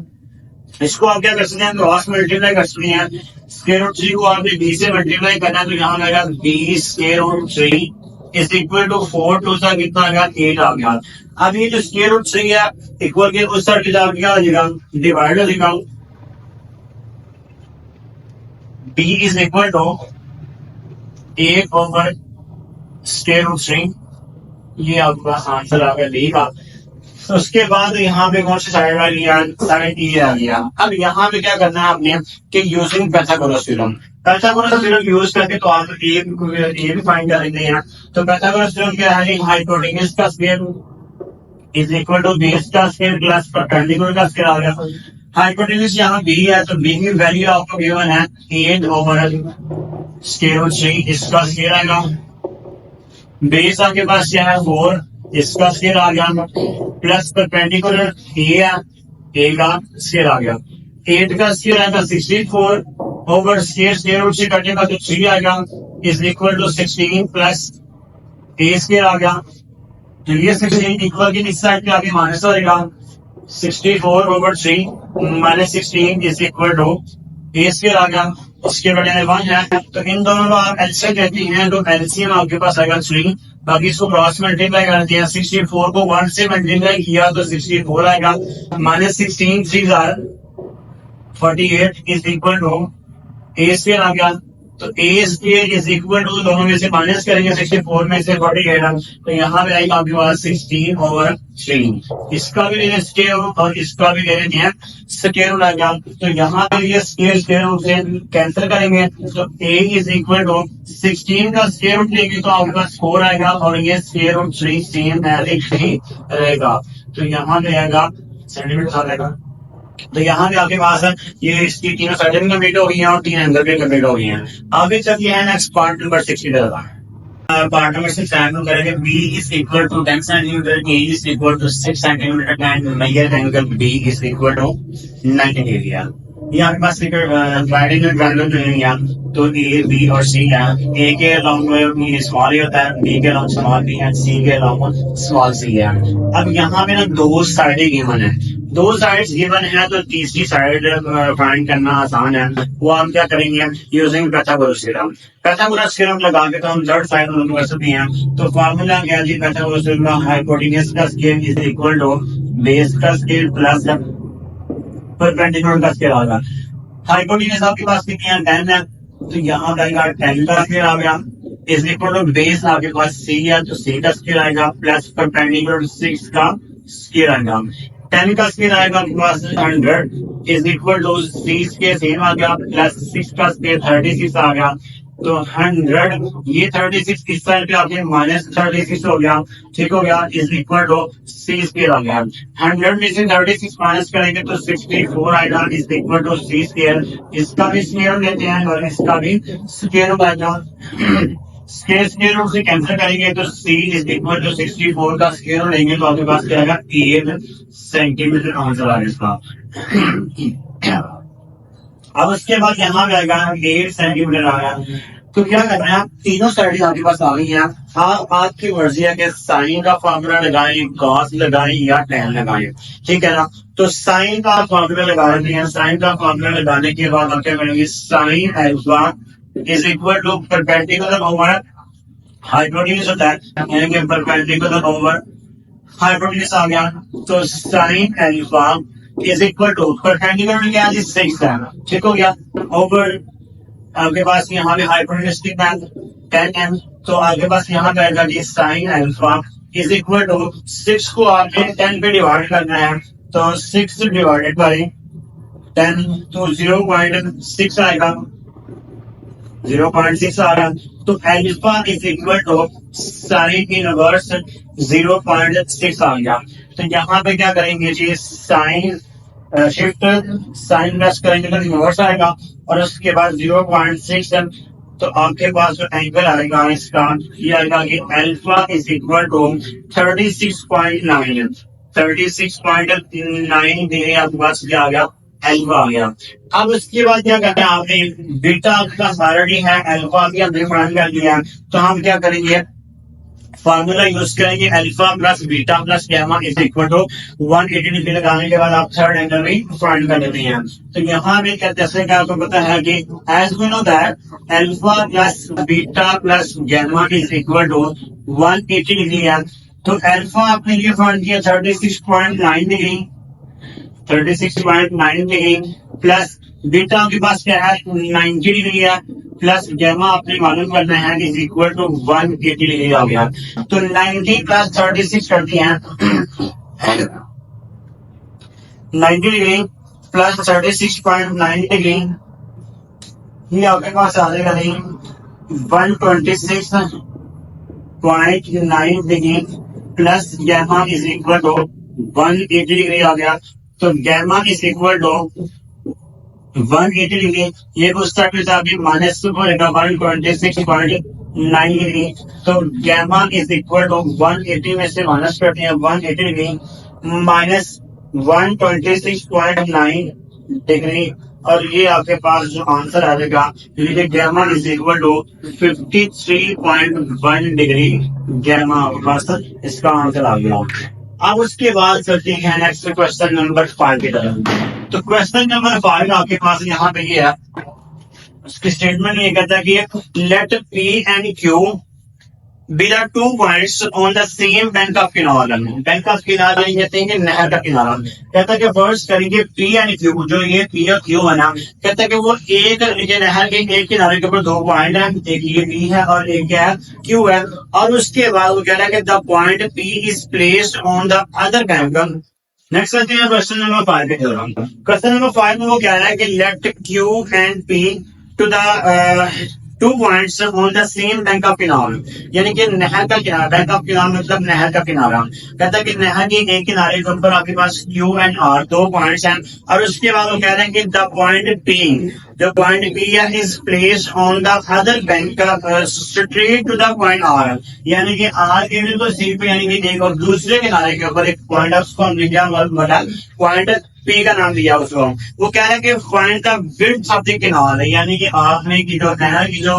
A: इसको आप क्या कर सकते हैं क्रॉस मल्टीप्लाई कर सकते हैं। स्क्वायर रूट 3 को आपने बी से मल्टीप्लाई करना है, तो यहाँ आएगा B square root 3 is equal to 4 two सा कितना आ गया 8 आ गया। अब ये जो स्क्वायर रूट 3 है इक्वल के उस साइड पे जाके क्या आ जाएगा डिवाइड हो जाएगा। b is equal to 8 over square root 3, ये आपका आंसर आ गया बी का। तो उसके बाद यहाँ पे कौन सी साइड आ गया साइड ए आ गया। अब यहाँ पे क्या करना है आपने कि using Pythagoras theorem, Pythagoras theorem use करके तो आप ए भी फाइंड कर लेते हैं। तो पाइथागोरस थ्योरम क्या है, हाइपोटेन्यूज का square is equal to base का स्क्वायर प्लस परपेंडिकुलर का स्क्वायर आ गया। हाइपोटेन्यूज यहाँ बी है, तो बी की वैल्यू आपको गिवन है 8 ओवर स्क्वायर रूट 3, इसका स्क्वायर आएगा। बेस आपके पास क्या है 4, इसका स्क्वायर आ गया प्लस परपेंडिकुलर ए है, ए का स्क्वायर आ गया। 8 का स्क्वायर आएगा 64 ओवर स्क्वायर रूट से कटेगा तो 3 आएगा is equal to 16 plus A square आ गया। तो ये 16 इक्वल की इस साइड पे आगे माइनस हो जाएगा 64 over 3 minus 16 is equal to A square आ गया। उसके बड़े में 1 है, तो इन दोनों को आप एलसीएम कहते हैं, तो एलसीएम आपके पास आएगा 3। बाकी इसको क्रॉस मल्टीप्लाई कर दिया, 64 को 1 से मल्टीप्लाई किया तो 64 आएगा minus 16 3 48 is equal to A square आ गया। तो A square is equal to दोनों में से माइनस करेंगे 64 में से 48, तो यहाँ पे आएगा आपके पास 16 ओवर 3। इसका भी ले स्क्वायर रूट और इसका भी ले लेते हैं स्क्वायर रूट आ गया। तो यहाँ पे ये स्क्वायर रूट से कैंसिल करेंगे, तो ए इज इक्वल टू 16 का स्क्वायर रूट लेंगे तो आपके पास 4 आएगा और ये स्क्वायर रूट 3 सेम रहेगा। तो यहाँ पे आएगा सेंटीमीटर आ जाएगा। तो यहाँ पे आपके पास है ये इसकी तीनों साइडें भी कंप्लीट हो गई हैं और 3 एंगल भी कंप्लीट हो गई हैं। आगे चलिए है next part number 60 part number 6 angle करेंगे b is equal to 10 centimetre, a is equal to 6 centimetre and major angle b is equal to 90 degree. ये आपके पास ट्रायंगल जो है तो ए बी और सी है। ए के अलाउंग स्मॉल होता है, बी के अलाउंग स्मॉल बी है, सी के अलाउंग स्मॉल सी है। अब यहाँ पे ना 2 साइडें गिवन है, 2 साइड्स गिवन है, तो तीसरी साइड फाइंड करना आसान है। वो हम क्या करेंगे using Pythagoras theorem. Pythagoras theorem लगा के तो हम थर्ड साइड कर सकते हैं। तो फार्मूला क्या है जी पाइथागोरस थ्योरम का, हाइपोटेन्यूज का square is equal to base का स्क्वायर प्लस परपेंडिकुलर का स्क्वायर आ गया। हाइपोटेन्यूज आपके पास कितनी है 10 है, तो यहाँ पे आएगा 10 का स्क्वायर आ गया इज इक्वल टू बेस आपके पास सी है, तो सी का स्क्वायर आएगा प्लस परपेंडिकुलर 6 का स्क्वायर आएगा। 10 का स्क्वायर आएगा आपके पास 100 is equal to C square same आ गया प्लस 6 का स्क्वायर 36 आ गया। तो 100 ये 36 इस साइड पे आपके माइनस 36 हो गया, ठीक हो गया, is equal to C square आ गया। 100 में से 36 माइनस करेंगे तो 64 आएगा is equal to C square. इसका भी स्क्वायर लेते हैं और इसका भी स्क्वायर आएगा। स्क्वायर रूट से कैंसिल करेंगे तो c इज इक्वल टू 64 का स्क्वायर लेंगे तो आपके पास क्या आएगा 8 सेंटीमीटर आंसर आएगा इसका। अब उसके बाद यहाँ पे आएगा 8 सेंटीमीटर आया। तो क्या करना है, आप तीनों स्टडीज आपके पास आ गई हैं। हाँ, आपकी मर्जी है कि साइन का फॉर्मूला लगाएं, कॉस लगाएं या टेन लगाएं, ठीक है ना। तो साइन का फॉर्मूला लगा देते हैं। साइन का फॉर्मूला लगाने के बाद आप क्या करेंगे, sine alpha is equal to perpendicular over hypotenuse होता है, यानी कि परपेंडिकुलर ओवर हाइपोटेन्यूज आ गया। तो sine alpha is equal to perpendicular क्या है, 6 है, ठीक हो गया। ओवर आपके पास यहाँ पे हाइपोटेन्यूज कितना है, 10 तो आपके पास यहाँ पे आएगा जी sine alpha is equal to 6 को आपने 10 पे डिवाइड करना है। तो 6 डिवाइडेड बाई 10 तो 0.6 आएगा, 0.6 आ रहा। तो alpha is equal to sine inverse 0.6 आ गया। तो यहाँ पे क्या करेंगे जी, साइन शिफ्ट साइन प्लस करेंगे तो इनवर्स आएगा और उसके बाद 0.6, तो आपके पास जो एंगल आएगा इसका ये आएगा कि alpha is equal to 36.9, 36.9 degree आपके पास क्या आ गया, अल्फा आ गया। अब उसके बाद क्या करना है, आपने बीटा का ऑलरेडी है, अल्फा भी हमने फाइंड कर लिया, तो हम क्या करेंगे, फार्मूला यूज करेंगे alpha plus beta plus gamma is equal to 180 degree लगाने के बाद आप थर्ड एंगल भी फाइंड कर लेते हैं। तो यहाँ भी जैसे कि आपको पता है कि as we know that alpha plus beta plus gamma is equal to 180 degree है। तो अल्फा आपने ये फाइंड किया 36.9 डिग्री, 36.9 डिग्री प्लस बीटा के पास क्या है 90 डिग्री है, प्लस गैमा आपने मालूम करना है इज इक्वल टू 180 डिग्री आ गया। तो 90 प्लस 36 करते हैं 90 डिग्री प्लस 36.9 डिग्री, ये आपके पास आ जाएगा नहीं 126.9 degree plus gamma is equal to 180 degree आ गया। तो gamma is equal to 180 degree, ये उस तरह के साथ माइनस होगा 126.9 डिग्री। तो गैमा इज इक्वल टू 180 में से माइनस करते हैं 180 डिग्री माइनस 126.9 डिग्री, और ये आपके पास जो आंसर आएगा ये gamma is equal to 53.1 degree gamma आपके पास इसका आंसर आ गया। अब उसके बाद चलते हैं नेक्स्ट क्वेश्चन नंबर 5 की तरफ। तो क्वेश्चन नंबर 5 आपके पास यहाँ पे ये है, उसकी स्टेटमेंट ये कहता है कि let P and Q be the 2 points on the same bank of किनारा। बैंक ऑफ किनारा कहते हैं कि नहर का किनारा। कहता है कि फर्स्ट करेंगे पी एंड क्यू, जो ये पी और क्यू है ना, कहता है कि वो एक नहर के एक किनारे के ऊपर 2 पॉइंट है, एक ये पी है और एक क्या है क्यू है। और उसके बाद वो कह रहा है कि the point P is placed on the other bank. Next करते हैं क्वेश्चन नंबर 5 के दौरान। क्वेश्चन नंबर 5 में वो कह रहा है कि let Q and P to the 2 points on the same bank of किनारा, यानी कि नहर का किनारा, बैंक ऑफ किनारा मतलब नहर का किनारा। कहता है कि नहर के एक किनारे के ऊपर आपके पास क्यू एंड आर 2 पॉइंट्स हैं, और उसके बाद वो कह रहे हैं कि द पॉइंट पी, जो पॉइंट पी है is placed on the other bank straight to the point R, यानी कि आर के बिल्कुल सी पे, यानी कि एक और दूसरे किनारे के ऊपर एक पॉइंट है, उसको हम लिखा पॉइंट पी का नाम दिया उसको। वो कह रहे हैं कि find the width of the किनारा, यानी कि आपने की जो नहर की जो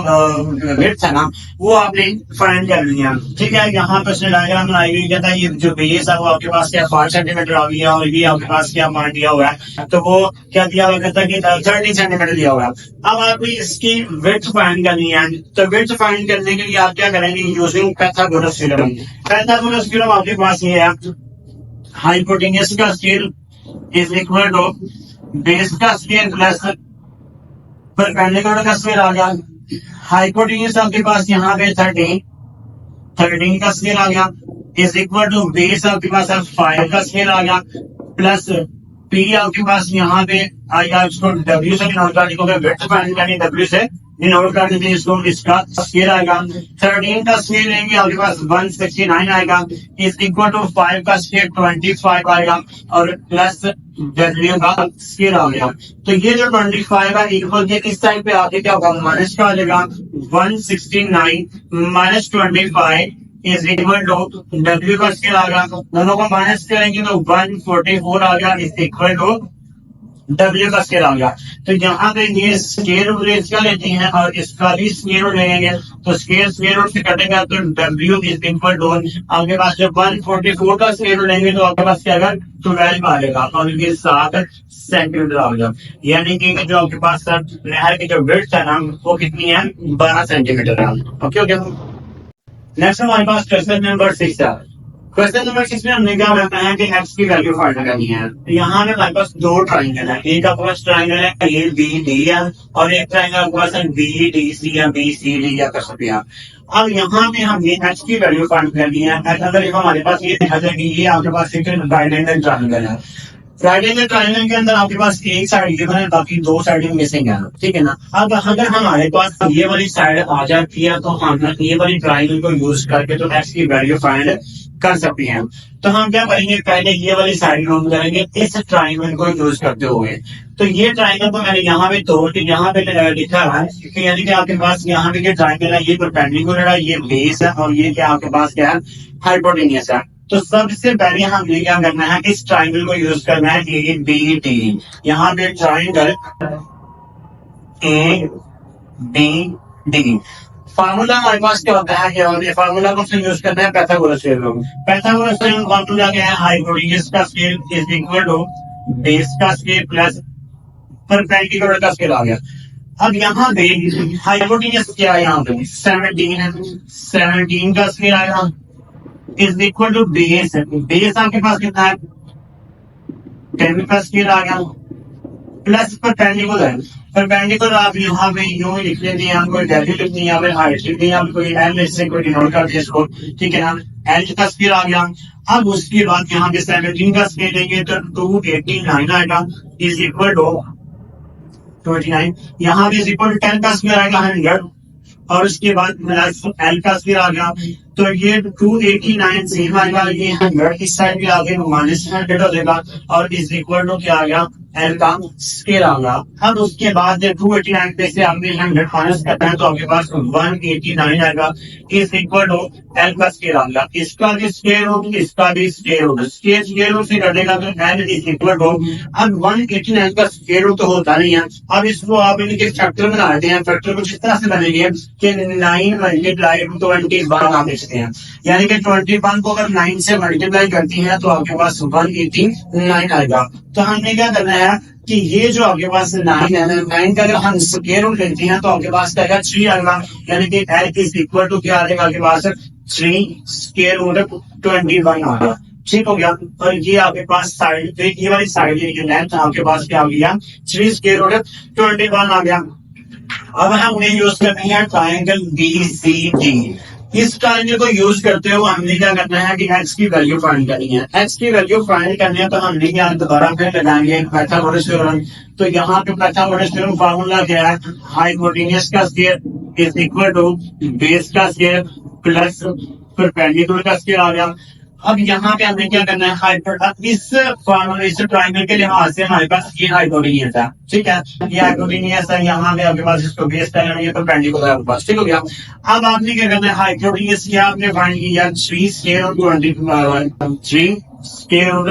A: विड्थ है ना वो आपने फाइंड कर लिया, ठीक है। यहाँ पर उसने डायग्राम बनाई हुई, कहता है ये जो बेस है वो आपके पास क्या 5 सेंटीमीटर आ गया, और ये आपके पास क्या मान दिया हुआ है, तो वो क्या दिया हुआ, कहता है कि 30 सेंटीमीटर दिया हुआ है। अब आपको इसकी विड्थ फाइंड करनी है, तो विड्थ फाइंड करने के लिए आप क्या करेंगे, using Pythagoras theorem. Pythagoras theorem आपके पास ये है, हाइपोटेन्यूज का scale is equal to base का स्केल प्लस परपेंडिकुलर का स्केल आ गया। हाइपोटेन्यूज आपके पास यहाँ पे 13 का स्केल आ गया, इज इक्वल टू बेस आपके पास 5 का स्केल आ गया, प्लस पी आपके पास यहाँ पे आएगा, उसको डब्ल्यू से डिनोट कर दीजिए, विड्थ फाइंड करनी डब्ल्यू से डिनोट कर दीजिए इसको, इसका स्केल आएगा 13 का स्केल लेंगे आपके पास 169 आएगा, इज इक्वल टू 5 का स्केल 25 आएगा, और प्लस डब्ल्यू का स्केल आ गया। तो ये जो 25 है इक्वल के इस साइड पे आके क्या होगा, माइनस का आ जाएगा 169 minus 25 is equal to W का स्केल आ गया, दोनों को माइनस करेंगे तो 144 आ गया, इज इक्वल टू W का स्केयर आ गया। तो यहाँ पे ये स्केयर रूट इसका लेते हैं और इसका भी स्केयर रूट लेंगे, तो स्केयर रूट से कटेगा तो W इज इक्वल टू आपके पास जब 144 का स्केयर रूट लेंगे तो आपके पास क्या आएगा 12 आएगा और ये 7 सेंटीमीटर आ गया। यानी कि जो आपके पास नहर की जो विड्थ है ना वो कितनी है 12 सेंटीमीटर है। Okay okay. नेक्स्ट हमारे पास क्वेश्चन नंबर 6 है। क्वेश्चन नंबर 6 में हमने क्या करना है कि एक्स की वैल्यू फाइंड करनी है। यहाँ में हमारे पास दो ट्राइंगल है, एक आपके पास ट्राइंगल है ए बी डी है और एक ट्राइंगल आपके पास है बी डी सी या बी सी डी या कर सकते हैं। अब यहाँ में हमें एक्स की वैल्यू फाइंड करनी है। अगर हमारे पास ये देखा जाए कि ये आपके पास एक राइट एंगल ट्राइंगल है, राइट एंगल ट्राइंगल के अंदर आपके पास एक साइड गिवन है, बाकी दो साइड मिसिंग है, ठीक है ना। अब अगर हमारे पास ये वाली साइड आ जाती है तो हम ये वाली ट्राइंगल को यूज करके तो एक्स की वैल्यू फाइंड कर सकते हैं। तो हम क्या करेंगे, पहले ये वाली साइड ड्रॉ करेंगे इस ट्राइंगल को यूज करते हुए। तो ये ट्राइंगल को मैंने यहाँ पे तोड़ के यहाँ पे लिखा है, यानी कि आपके पास यहाँ पे जो ट्राइंगल है ये परपेंडिकुलर है, ये बेस है और ये क्या आपके पास क्या है हाइपोटेन्यूस है। तो सबसे पहले हमें क्या करना है, इस ट्राइंगल को यूज करना है ए बी डी। यहाँ पे triangle A B D formula हमारे पास क्या होता है, ये फार्मूला को यूज करना है Pythagoras theorem. Pythagoras theorem formula क्या है, हाइपोटेन्यूस का scale is equal to base का स्केल प्लस परपेंडिकुलर का स्केल आ गया। अब यहाँ पे हाइपोटेन्यूस क्या है, यहाँ पे 17 है, 17 का स्केल आएगा is equal to base. Base आपके पास कितना है 10 का स्केल आ गया प्लस परपेंडिकुलर। परपेंडिकुलर आप यहाँ पे यूं लिख लेते हैं, कोई वैल्यू लिखनी है, यहाँ पे हाइट लिखनी है, कोई एल इससे कोई डिनोट करते हैं इसको, ठीक है ना। एल का स्केल आ गया। अब उसके बाद यहाँ पे 17 का स्केल लेंगे तो 289 आएगा इज इक्वल टू 29। यहाँ पे इज इक्वल टू 10 का स्केल आएगा 100 और उसके बाद प्लस एल का स्केल आ गया तो ये 289 सेम आएगा, ये 100 इस साइड भी आगे माइनस 100 हो जाएगा और इज इक्वल टू क्या आ गया एल का स्केल आ गया। अब उसके बाद 289 पे से आपने 100 माइनस करना है तो आपके पास 189 आएगा इज इक्वल टू एल का स्केल आ गया। इसका भी स्केल रूट, इसका भी स्केल रूट, स्केल रूट से कटेगा तो एल इज इक्वल टू, अब 189 का स्केल रूट तो होता नहीं है। अब इसको आप इनके फैक्टर बना देते हैं। फैक्टर को किस तरह से बनेंगे कि 9 मल्टीप्लाई 21 आप देखते हैं, यानी कि 21 को अगर 9 से मल्टीप्लाई करती है तो आपके पास 189 आएगा। तो हमने क्या करना है कि ये जो आपके पास 9 है, 9 का अगर हम स्क्वायर रूट लेते हैं तो आपके पास क्या 3 आएगा, यानी कि एल इज इक्वल टू क्या आएगा आपके पास 3 स्क्वायर रूट 21 आ गया। ठीक हो गया। और ये आपके पास साइड, ये वाली साइड लेंथ आपके पास क्या आ गया 3 स्क्वायर रूट 21 आ गया। अब हमने यूज करनी है ट्राइंगल बी सी डी। इस ट्राइंगल को यूज करते हुए हमने क्या करना है कि एक्स की वैल्यू फाइंड करनी है। एक्स की वैल्यू फाइंड करनी है तो हमने क्या दोबारा फिर लगाएंगे पाइथागोरस थ्योरम। तो यहाँ पे पाइथागोरस थ्योरम फार्मूला क्या है, हाइपोटेन्यूस का square is equal to base का स्क्वायर प्लस परपेंडिकुलर का स्क्वायर आ गया। अब यहाँ पे हमने क्या करना है, अब इस फार्मूला इस ट्राइंगल के लिहाज से हमारे पास ये हाइपोटेन्यूस है, ठीक है, ये हाइपोटेन्यूस है। यहाँ पे आपके पास इसको बेस करना है, ये परपेंडिकुलर है आपके पास, ठीक हो गया। अब आपने क्या करना है, हाइपोटेन्यूस क्या आपने फाइंड किया 3 स्क्वायर रूट 3 स्क्वायर रूट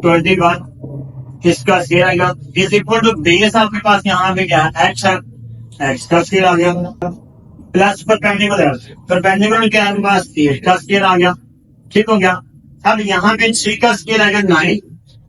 A: 21 इसका स्क्वायर आएगा इज इक्वल टू बेस आपके पास यहाँ पे क्या है एक्स है, एक्स का स्क्वायर आ गया प्लस परपेंडिकुलर क्या है आपके पास 8 का स्क्वायर आ गया, ठीक हो गया। अब यहाँ पे 3 का स्केल आएगा 9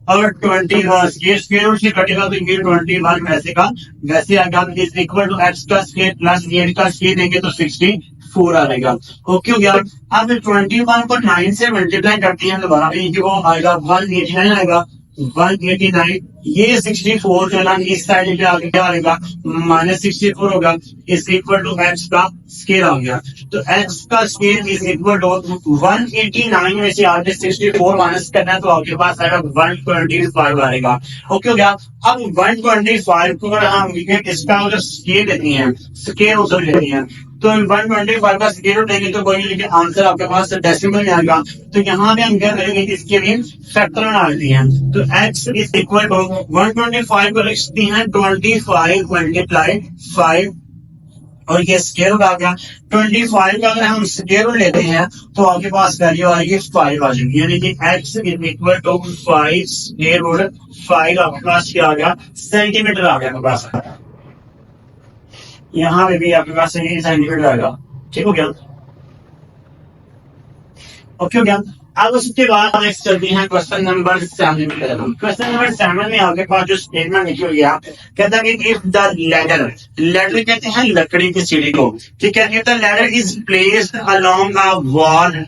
A: और 21 स्केल रूट से कटेगा तो ये 21 वैसे का वैसे आएगा इज इक्वल टू एक्स का स्केल प्लस 8 का स्केल देंगे तो 64 आ जाएगा। ओके हो गया। अब 21 को 9 से मल्टीप्लाई करते हैं दोबारा वो आएगा 189 आएगा 189, ये 64 चला इस साइड पे आगे क्या आएगा -64 होगा इज इक्वल टू एक्स का स्केल आ गया। तो एक्स का स्केल इज इक्वल टू 189 में से आगे 64 माइनस करना है तो आपके पास आएगा 125 आएगा। ओके हो गया। अब 125 को अगर हम इसका अगर स्केल लेते हैं, स्केल उधर लेते हैं तो 125 का स्केल रूट लेंगे तो कोई लेकिन आंसर आपके पास डेसिमल में आएगा। तो यहाँ पे हम क्या करेंगे, इसके लिए फैक्टर बना लेते हैं। तो x इज इक्वल टू 125 को लिखते हैं 25 मल्टीप्लाई 5 और ये स्केयर रूट आ गया 25 का। अगर हम स्केयर रूट लेते हैं तो आपके पास वैल्यू आएगी 5 आ जाएगी, यानी कि x equal to 5 square root 5 आपके पास क्या आ गया, सेंटीमीटर आ गया आपके पास। यहाँ पे भी आपके पास सेंटीमीटर आएगा, ठीक हो गया, ओके हो गया। अब उसके बाद नेक्स्ट चलते हैं क्वेश्चन नंबर 7 में। क्वेश्चन नंबर 7 में आपके पास जो स्टेटमेंट लिखी हुई है, कहता है कि इफ द लैडर, लैडर कहते हैं लकड़ी की सीढ़ी को, ठीक है, if the ladder is placed along a wall,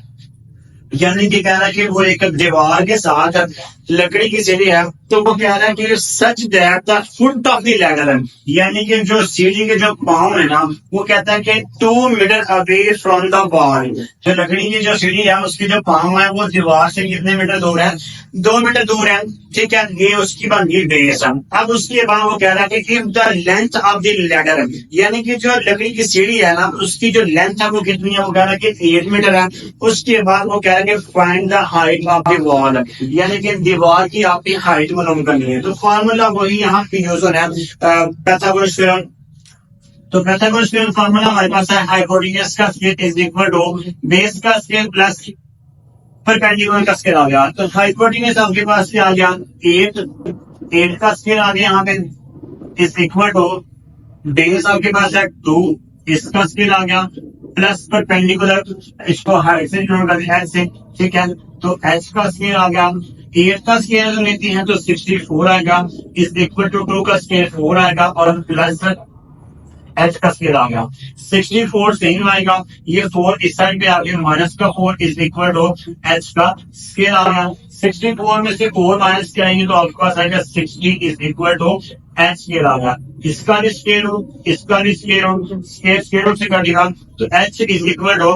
A: यानी कि कह रहा है कि वो एक दीवार के साथ लकड़ी की सीढ़ी है, तो वो कह रहा है कि such that the foot of the ladder, यानी कि जो सीढ़ी के जो पांव है ना, वो कहता है कि 2 metre away from the wall, जो लकड़ी की जो सीढ़ी है उसके जो पांव है वो दीवार से कितने मीटर दूर है, 2 मीटर दूर है, ठीक है, ये उसकी बनती बेस है। अब उसके बाद वो कह रहा है कि if the length of the ladder, यानी कि जो लकड़ी की सीढ़ी है ना उसकी जो लेंथ है वो कितनी है, वो कह रहा है कि 8 मीटर है। उसके बाद वो कह रहा है कि find the height of the wall, यानी कि दीवार की आपकी हाइट मालूम करनी है। तो फार्मूला वही यहाँ पे यूज हो रहा है, पैथागोरस थ्योरम। तो पैथागोरस थ्योरम फार्मूला हमारे पास है हाइपोटेन्यूज का square is equal to base का स्क्वायर प्लस परपेंडिकुलर का स्क्वायर आ गया। तो हाइपोटेन्यूज आपके पास क्या आ गया, 8 का स्क्वायर आ गया यहाँ पे इज इक्वल टू बेस आपके पास है 2, इसका स्क्वायर आ गया प्लस परपेंडिकुलर, इसको हाइट से जोड़ कर दिया से, ठीक है, तो h का स्क्वायर आ गया, 8 का स्क्वायर अगर लेते हैं तो 64 आएगा, इज इक्वल टू 2 का स्क्वायर 4 आएगा और प्लस h का स्क्वायर आ गया, 64 सेम आएगा, ये 4 इस साइड पे आ गया, माइनस का 4 इज इक्वल टू h का स्क्वायर आ गया। 64 में से 4 माइनस करेंगे तो आपके पास आएगा 60 is equal to h square आ गया। इसका भी स्क्वायर रूट, इसका भी स्क्वायर रूट, स्क्वायर रूट से कर दिया तो h इज इक्वल टू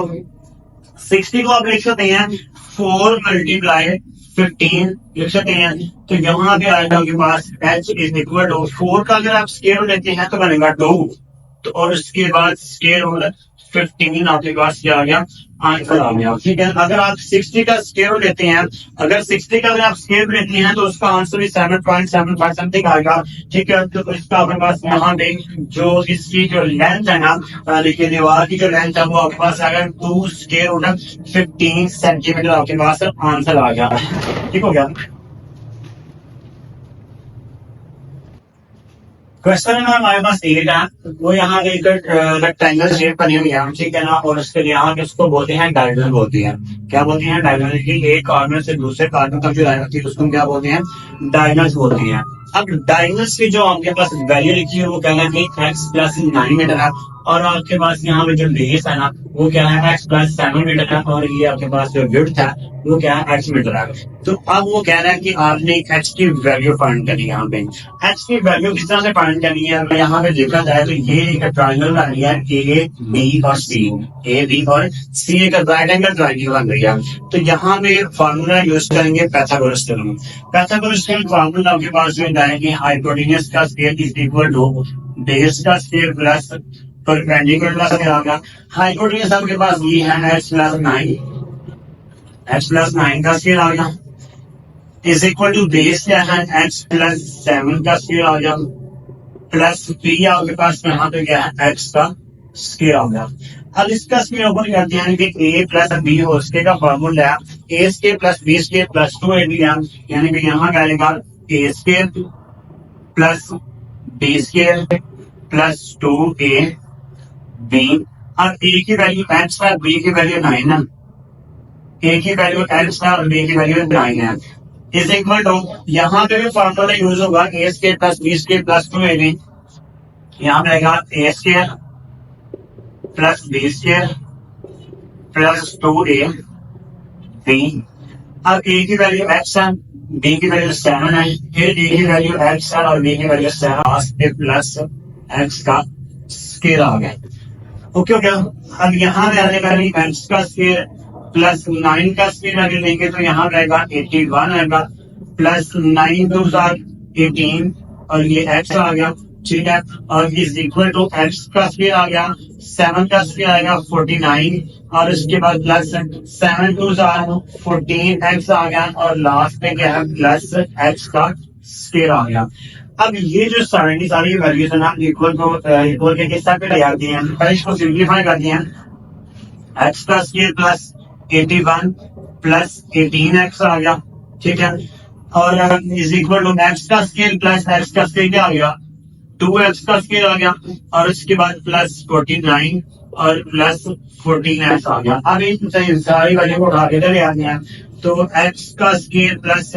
A: 60 को आप लिख सकते हैं 4 मल्टीप्लाई 15 लिख सकते हैं, तो यहाँ पे आएगा आपके पास h इज इक्वल टू 4 का अगर आप स्क्वायर रूट लेते हैं तो बनेगा 2, तो और उसके बाद स्क्वायर रूट 15 आपके पास क्या आ गया, आंसर आ गया, ठीक है। अगर आप 60 का स्क्वायर रूट लेते हैं, अगर 60 का अगर आप स्क्वायर रूट लेते हैं तो उसका आंसर भी 7.75 समथिंग आएगा, ठीक है। तो इसका आपके पास यहाँ पे जो इसकी जो लेंथ है ना, देखिए दीवार की जो लेंथ है वो आपके पास आएगा 2 स्क्वायर रूट 15 सेंटीमीटर आपके पास आंसर आ गया, ठीक हो गया। क्वेश्चन नंबर हमारे पास 8 है, वो यहाँ एक रेक्टेंगल शेप बनी हुई है, ठीक है ना, और उसके यहाँ उसको बोलते हैं डायगोनल बोलते हैं, क्या बोलते हैं, डायगोनल की एक कॉर्नर से दूसरे कॉर्नर तक जो लाइन होती है उसको क्या बोलते हैं, डायगोनल्स बोलते हैं। अब डायगोनल्स की जो आपके पास वैल्यू लिखी है वो क्या है कि x प्लस 9 मीटर है, और आपके पास यहाँ पे जो बेस है ना वो क्या है x प्लस 7 मीटर है, और ये आपके पास जो विड्थ है वो क्या है x मीटर है। तो अब वो कह रहा है कि आपने h की वैल्यू फाइंड करनी है, यहाँ पे h की वैल्यू किस तरह से फाइंड करनी है, अगर यहाँ पे देखा जाए तो ये एक ट्राइंगल बन रही है A, B और C, A, B और C एक राइट एंगल ट्राइंगल बन रही है। तो यहाँ पे फार्मूला यूज करेंगे Pythagoras theorem. Pythagoras theorem formula आपके पास जो है कि हाइपोटेन्यूज का square is equal to base का स्क्वायर प्लस परपेंडिकुलर का स्क्वायर आ गया। हाइपोटेन्यूज आपके पास ये है x प्लस 9 का स्क्वायर आ गया इज इक्वल टू बेस क्या है x प्लस 7 का स्क्वायर आ गया प्लस b आपके पास यहाँ पे क्या है x का स्क्वायर आ गया। अब इसका स्क्वायर ऊपर करते हैं कि a प्लस b हो उसके का फॉर्मूला है a square plus b square plus 2ab, यानी कि यहाँ क्या आएगा a square plus b square plus 2ab। अब a की वैल्यू x है, b की वैल्यू 9 है, a की वैल्यू x है और b की वैल्यू 9 है, इज इक्वल टू यहाँ पे भी फॉर्मूला यूज होगा a square plus b square plus 2ab, यहाँ पे आएगा a square plus b square plus 2ab। अब a की वैल्यू x है, b की वैल्यू 7 है, फिर a की वैल्यू x है और b की वैल्यू 7 प्लस x का स्क्वायर आ गया, ओके हो गया। अब यहाँ पे आने वाली x का स्क्वायर प्लस 9 का स्क्वायर अगर लेंगे तो यहाँ रहेगा 81 आएगा प्लस 9 2 18 और ये x आ गया, ठीक है, और इज इक्वल टू x का स्क्वायर आ गया 7 का स्क्वायर आएगा 49 और इसके बाद प्लस 7 2 14 x आ गया और लास्ट में क्या है प्लस x का स्क्वायर आ गया। अब ये जो सारी वैल्यूज है ना इक्वल के किस टाइप पे ले आती हैं, पहले इसको सिंप्लीफाई करती हैं। एक्स का स्केल प्लस 81 प्लस 18x आ गया, ठीक है, और इज इक्वल टू एक्स का स्केल प्लस एक्स का स्केल क्या आ गया, 2x का स्केल आ गया, और उसके बाद प्लस 49 और प्लस 14x आ गया। अब इन सारी वैल्यू को उठा के ले आते हैं, तो x का स्केल प्लस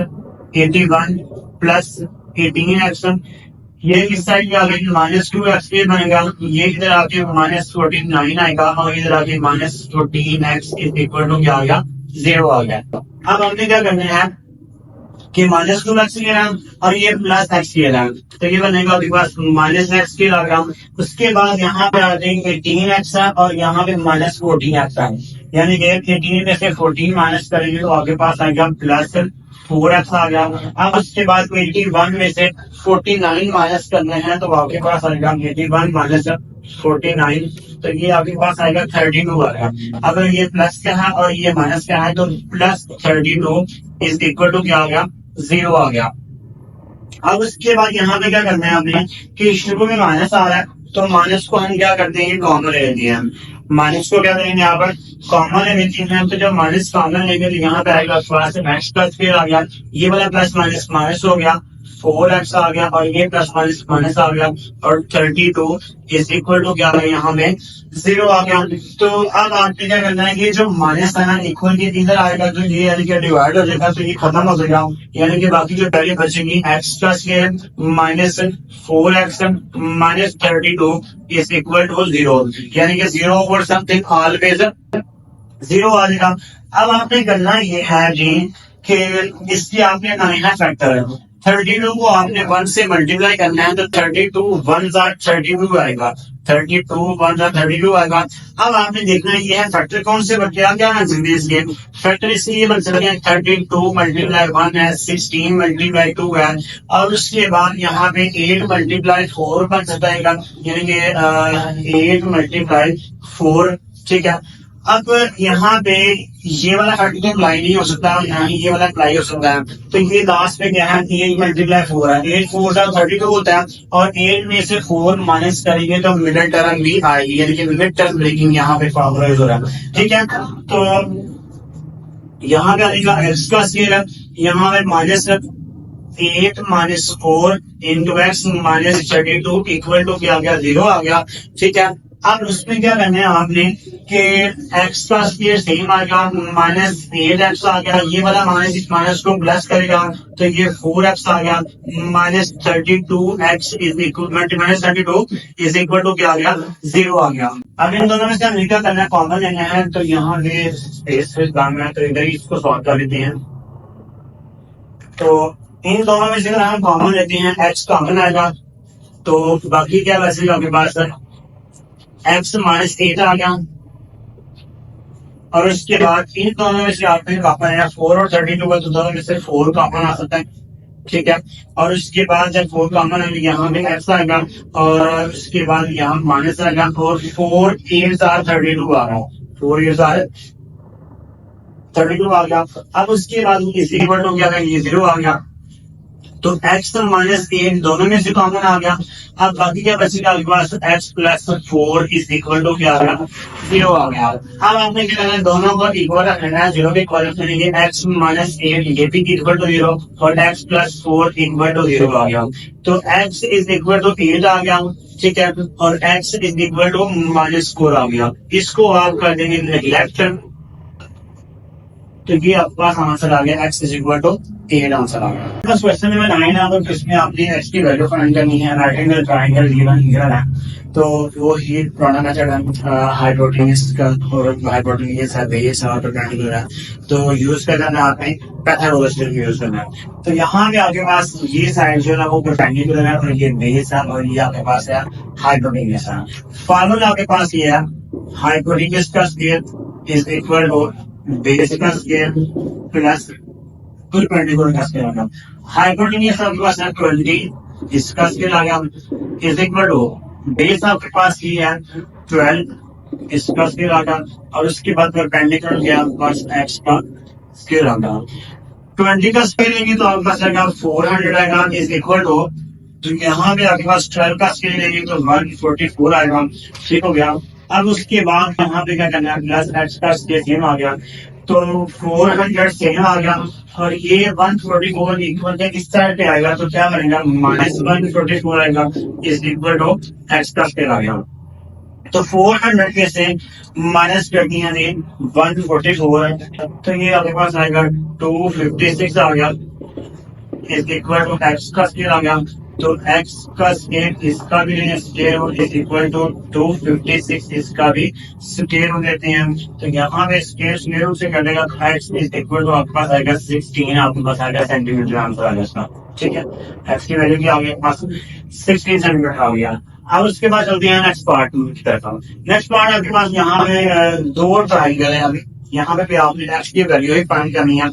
A: 81 प्लस 18x, ये इस साइड में आ गई -2x बनेगा, ये इधर आके -49 आएगा, और इधर आके -14x इज इक्वल टू क्या आ गया, 0 आ गया। अब हमने क्या करना है कि -2x लेना और ये प्लस x लेना, तो ये बनेगा आपके पास -x के लगा। उसके बाद यहाँ पे आ जाएंगे 18x और यहाँ पे -14x है, यानी कि 18 में से 14 माइनस करेंगे तो आपके पास आएगा प्लस 4x आ गया। अब उसके बाद 81 में से 49 माइनस करने हैं तो आपके पास आएगा 81 माइनस 49, तो ये आपके पास आएगा 32 आएगा। अगर ये प्लस का है और ये माइनस का है तो प्लस 32 इज इक्वल टू क्या आ गया, 0 आ गया। अब उसके बाद यहाँ पे क्या करना है हमने कि शुरू में माइनस आ रहा है तो माइनस को हम क्या करते हैं, कॉमन ले लेते हैं। माइनस को क्या करेंगे, यहाँ पर कॉमन ले लेते हैं, तो जब माइनस कॉमन लेंगे तो यहाँ पे आएगा एक्स प्लस फिर आ गया, ये वाला प्लस माइनस माइनस हो गया, 4x आ गया, और ये प्लस माइनस माइनस आ गया, और 32 इज इक्वल टू क्या है, यहाँ में 0 आ गया। तो अब आपने क्या करना है कि जो माइनस है ना इक्वल के इधर आएगा तो ये यानी कि डिवाइड हो जाएगा, तो ये खत्म हो जाएगा, यानी कि बाकी जो पहले बचेंगी एक्स प्लस के minus 4x minus 32 is equal to 0, यानी कि 0 ओवर समथिंग ऑलवेज 0 आ जाएगा। अब आपने करना ये है जी कि इसकी आपने करना है फैक्टर, 32 को आपने 1 से मल्टीप्लाई करना है, तो 32 1 32 आएगा, 32 1 32 आएगा। अब आपने देखना है ये है फैक्टर कौन से बन गया, क्या बन सकते हैं इसके फैक्टर, इसलिए बन सकते हैं 32 मल्टीप्लाई 1 है, 16 मल्टीप्लाई 2 है, और उसके बाद यहाँ पे 8 मल्टीप्लाई 4 बन सकता है, यानी कि 8 मल्टीप्लाई 4, ठीक है। अब यहाँ पे ये वाला फैक्टर तो अप्लाई नहीं हो सकता, यहाँ ये वाला अप्लाई हो सकता है, तो ये लास्ट पे क्या है, 8 मल्टीप्लाई 4 है, 8 4 32 होता है, और 8 में से 4 माइनस करेंगे तो मिडिल टर्म भी आएगी, यानी कि मिडिल टर्म ब्रेकिंग यहाँ पे फॉर्मुलाइज हो रहा है, ठीक है। तो यहाँ पे आएगा एक्स का स्केल है, यहाँ पे minus 8 minus 4 into x minus 32 equal to क्या आ गया, 0 आ गया, ठीक है। अब उसमें क्या करना है आपने कि एक्स का स्केल सेम आ गया, -8x आ गया, ये वाला माइनस इस माइनस को प्लस करेगा तो ये 4x आ गया, -32x is equal -32 is equal to क्या आ गया, 0 आ गया। अब इन दोनों में से हमें क्या करना है, कॉमन लेना है, तो यहाँ पे स्पेस काम है, तो इधर ही इसको सॉल्व कर लेते हैं। तो इन दोनों में से अगर हम कॉमन लेते हैं, x कॉमन आएगा तो बाकी क्या बचेगा आपके पास, x -8 आ गया, और उसके बाद इन दोनों में से आपने कॉमन है 4 और 32 का, तो दोनों में से 4 कॉमन आ सकता है, ठीक है। और उसके बाद जब 4 कॉमन है यहाँ पे x आएगा, और उसके बाद यहाँ माइनस आएगा, और 4 8 32 आ रहा है, 4 8 32 आ गया। अब उसके बाद इसी इक्वल टू क्या है, ये 0 आ गया, तो x -8 दोनों में से कॉमन आ गया। अब बाकी क्या बचेगा आपके पास, x plus 4 is equal to क्या आ गया, 0 आ गया। अब आपने क्या करना है, दोनों को इक्वल रखना है, 0 के इक्वल करेंगे, x -8 ये भी इक्वल टू 0 और x प्लस 4 इक्वल टू 0 आ गया, तो x इज इक्वल टू 8 आ गया, ठीक है, और x इज इक्वल टू -4 आ गया। इसको आप कर देंगे नेग्लेक्ट, तो ये आपके पास आंसर आ गया, x is equal to 8 answer आ गया। बस क्वेश्चन नंबर 9 है, तो इसमें आपने x की वैल्यू फाइंड करनी है, राइट एंगल ट्रायंगल गिवन है, तो वो ही पुराना मेथड है हाइपोटेन्यूज का, और हाइपोटेन्यूज है बेस और परपेंडिकुलर है, तो यूज करना है आपने पाइथागोरस थ्योरम यूज करना है। तो यहाँ पे आपके पास ये साइड जो है वो परपेंडिकुलर है, और ये बेस है, और ये आपके पास है हाइपोटेन्यूज है। फार्मूला आपके पास ये है, हाइपोटेन्यूज का square is equal to base का स्क्वायर प्लस परपेंडिकुलर का स्क्वायर आ गया। हाइपोटेन्यूज आपके पास है 20, इसका स्क्वायर आ गया, इज इक्वल टू बेस आपके पास ये है 12, इसका स्क्वायर आ गया, और उसके बाद परपेंडिकुलर गया आपके पास x का स्क्वायर आ गया। 20 का स्क्वायर लेंगे तो आपके पास आएगा 400 आएगा, इज इक्वल टू तो यहाँ पे आपके पास 12 का स्केल लेंगे तो 144 आएगा। ठीक हो गया। अब उसके बाद यहाँ पे क्या करना है, प्लस एक्स का स्केल सेम आ गया तो 400 सेम आ गया और ये 144 इक्वल इस साइड पे आएगा तो क्या बनेगा, -144 आएगा इज इक्वल टू एक्स का स्केल आ गया। तो 400 में से माइनस कर दिया 144 तो ये आपके पास आएगा 256 आ गया इज इक्वल टू एक्स का स्केल आ गया। तो एक्स का स्केल इसका भी स्केल इज इक्वल टू 256 इसका भी स्केल देते हैं। तो यहाँ पे स्केल स्केल से कर देगा एक्स इज इक्वल टू आपके पास आएगा 16 आपके पास आएगा सेंटीमीटर आंसर आ गया इसका। ठीक है, एक्स की वैल्यू क्या आ गया पास 16 सेंटीमीटर आ गया। अब उसके बाद चलते हैं नेक्स्ट पार्ट की तरफ। नेक्स्ट पार्ट आपके पास यहाँ पे दो ट्राइंगल है। अभी यहाँ पे आपने एक्स की वैल्यू ही फाइंड करनी है।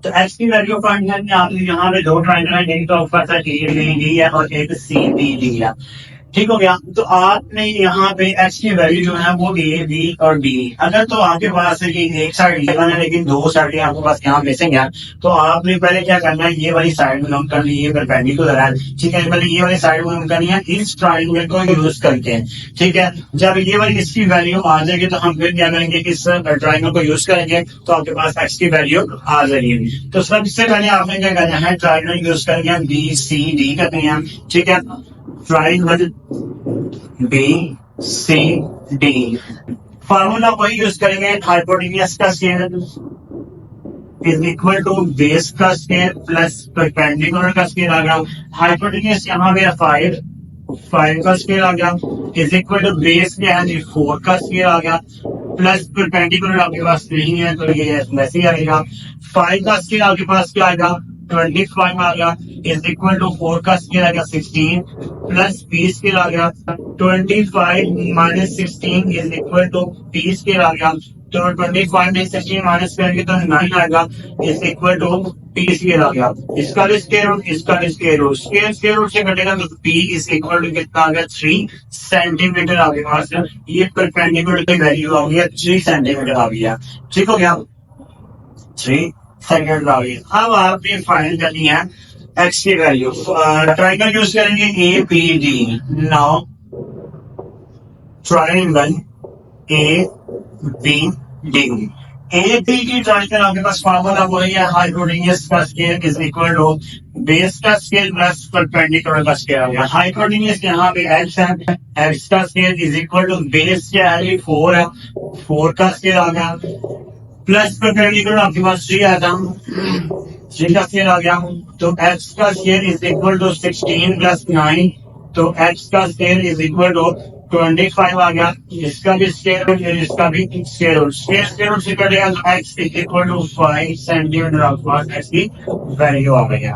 A: तो एक्स की वैल्यू फाइंड करनी है आपने, यहाँ पे दो ट्राइंगल है, एक तो ऊपर से डी है और एक सी डी है। ठीक हो गया। तो आपने यहाँ पे एक्स की वैल्यू जो है वो ए बी और डी, अगर तो आपके पास एक साइड गिवन है लेकिन दो साइड आपके पास यहाँ मिसिंग है तो आपने पहले क्या करना है, ये वाली साइड में हम करनी है परपेंडिकुलर है। ठीक है, पहले ये वाली साइड में हम करनी है इस ट्राइंगल को यूज करके। ठीक है, जब ये वाली इसकी वैल्यू आ जाएगी तो हम फिर क्या करेंगे, इस ट्राइंगल को यूज करेंगे तो आपके पास एक्स की वैल्यू आ जाएगी। तो सबसे पहले आपने क्या करना है, ट्राइंगल यूज करेंगे बी सी डी करते हैं। ठीक है, triangle B C D, formula वही यूज करेंगे, हाइपोटेन्यूज का scale is equal to base का स्केल प्लस परपेंडिकुलर का स्केल आ गया। हाइपोटेन्यूज यहाँ पे 5 का स्केल आ गया इज इक्वल टू बेस क्या है 4 का स्केल आ गया प्लस परपेंडिकुलर आपके पास नहीं है तो ये वैसे ही आएगा। 5 का स्केल आपके पास क्या आएगा 25 आ गया इज इक्वल टू 4 का स्केल आ गया 16 प्लस 20 स्केल आ गया 25 minus 16 is equal to 20 scale आ गया। तो 25 में 16 माइनस करेंगे तो 9 आएगा इज इक्वल टू 20 स्केल आ गया। इसका भी स्केल रूट, इसका भी स्केल रूट, स्केल रूट से कटेगा तो p इज इक्वल टू कितना आ गया 3 सेंटीमीटर आ गया। ये परपेंडिकुलर की वैल्यू आ गया 3 सेंटीमीटर आ गया। ठीक हो गया, 3 सेकंड आ गई। अब आपने फाइंड करनी है एक्स की वैल्यू, ट्राइंगल यूज करेंगे A B D. Now triangle A B D, A B की ट्राइंगल आपके पास फार्मूला वही है, हाइपोटेन्यूज का scale is equal to base का स्केल प्लस परपेंडिकुलर का स्केल आ गया। हाइपोटेन्यूज यहाँ पे एक्स है, एक्स का scale is equal to base क्या है 4 है, 4 का स्केल आ गया प्लस परपेंडिकुलर आपके पास 3 आया था, 3 का स्केल आ गया। तो x का scale is equal to 16 plus 9 तो x का स्केल इज इक्वल टू 25 आ गया। इसका भी स्केल, इसका भी स्केल से कटेगा तो x is equal to 5 centimetre आपके पास x की वैल्यू आ गया।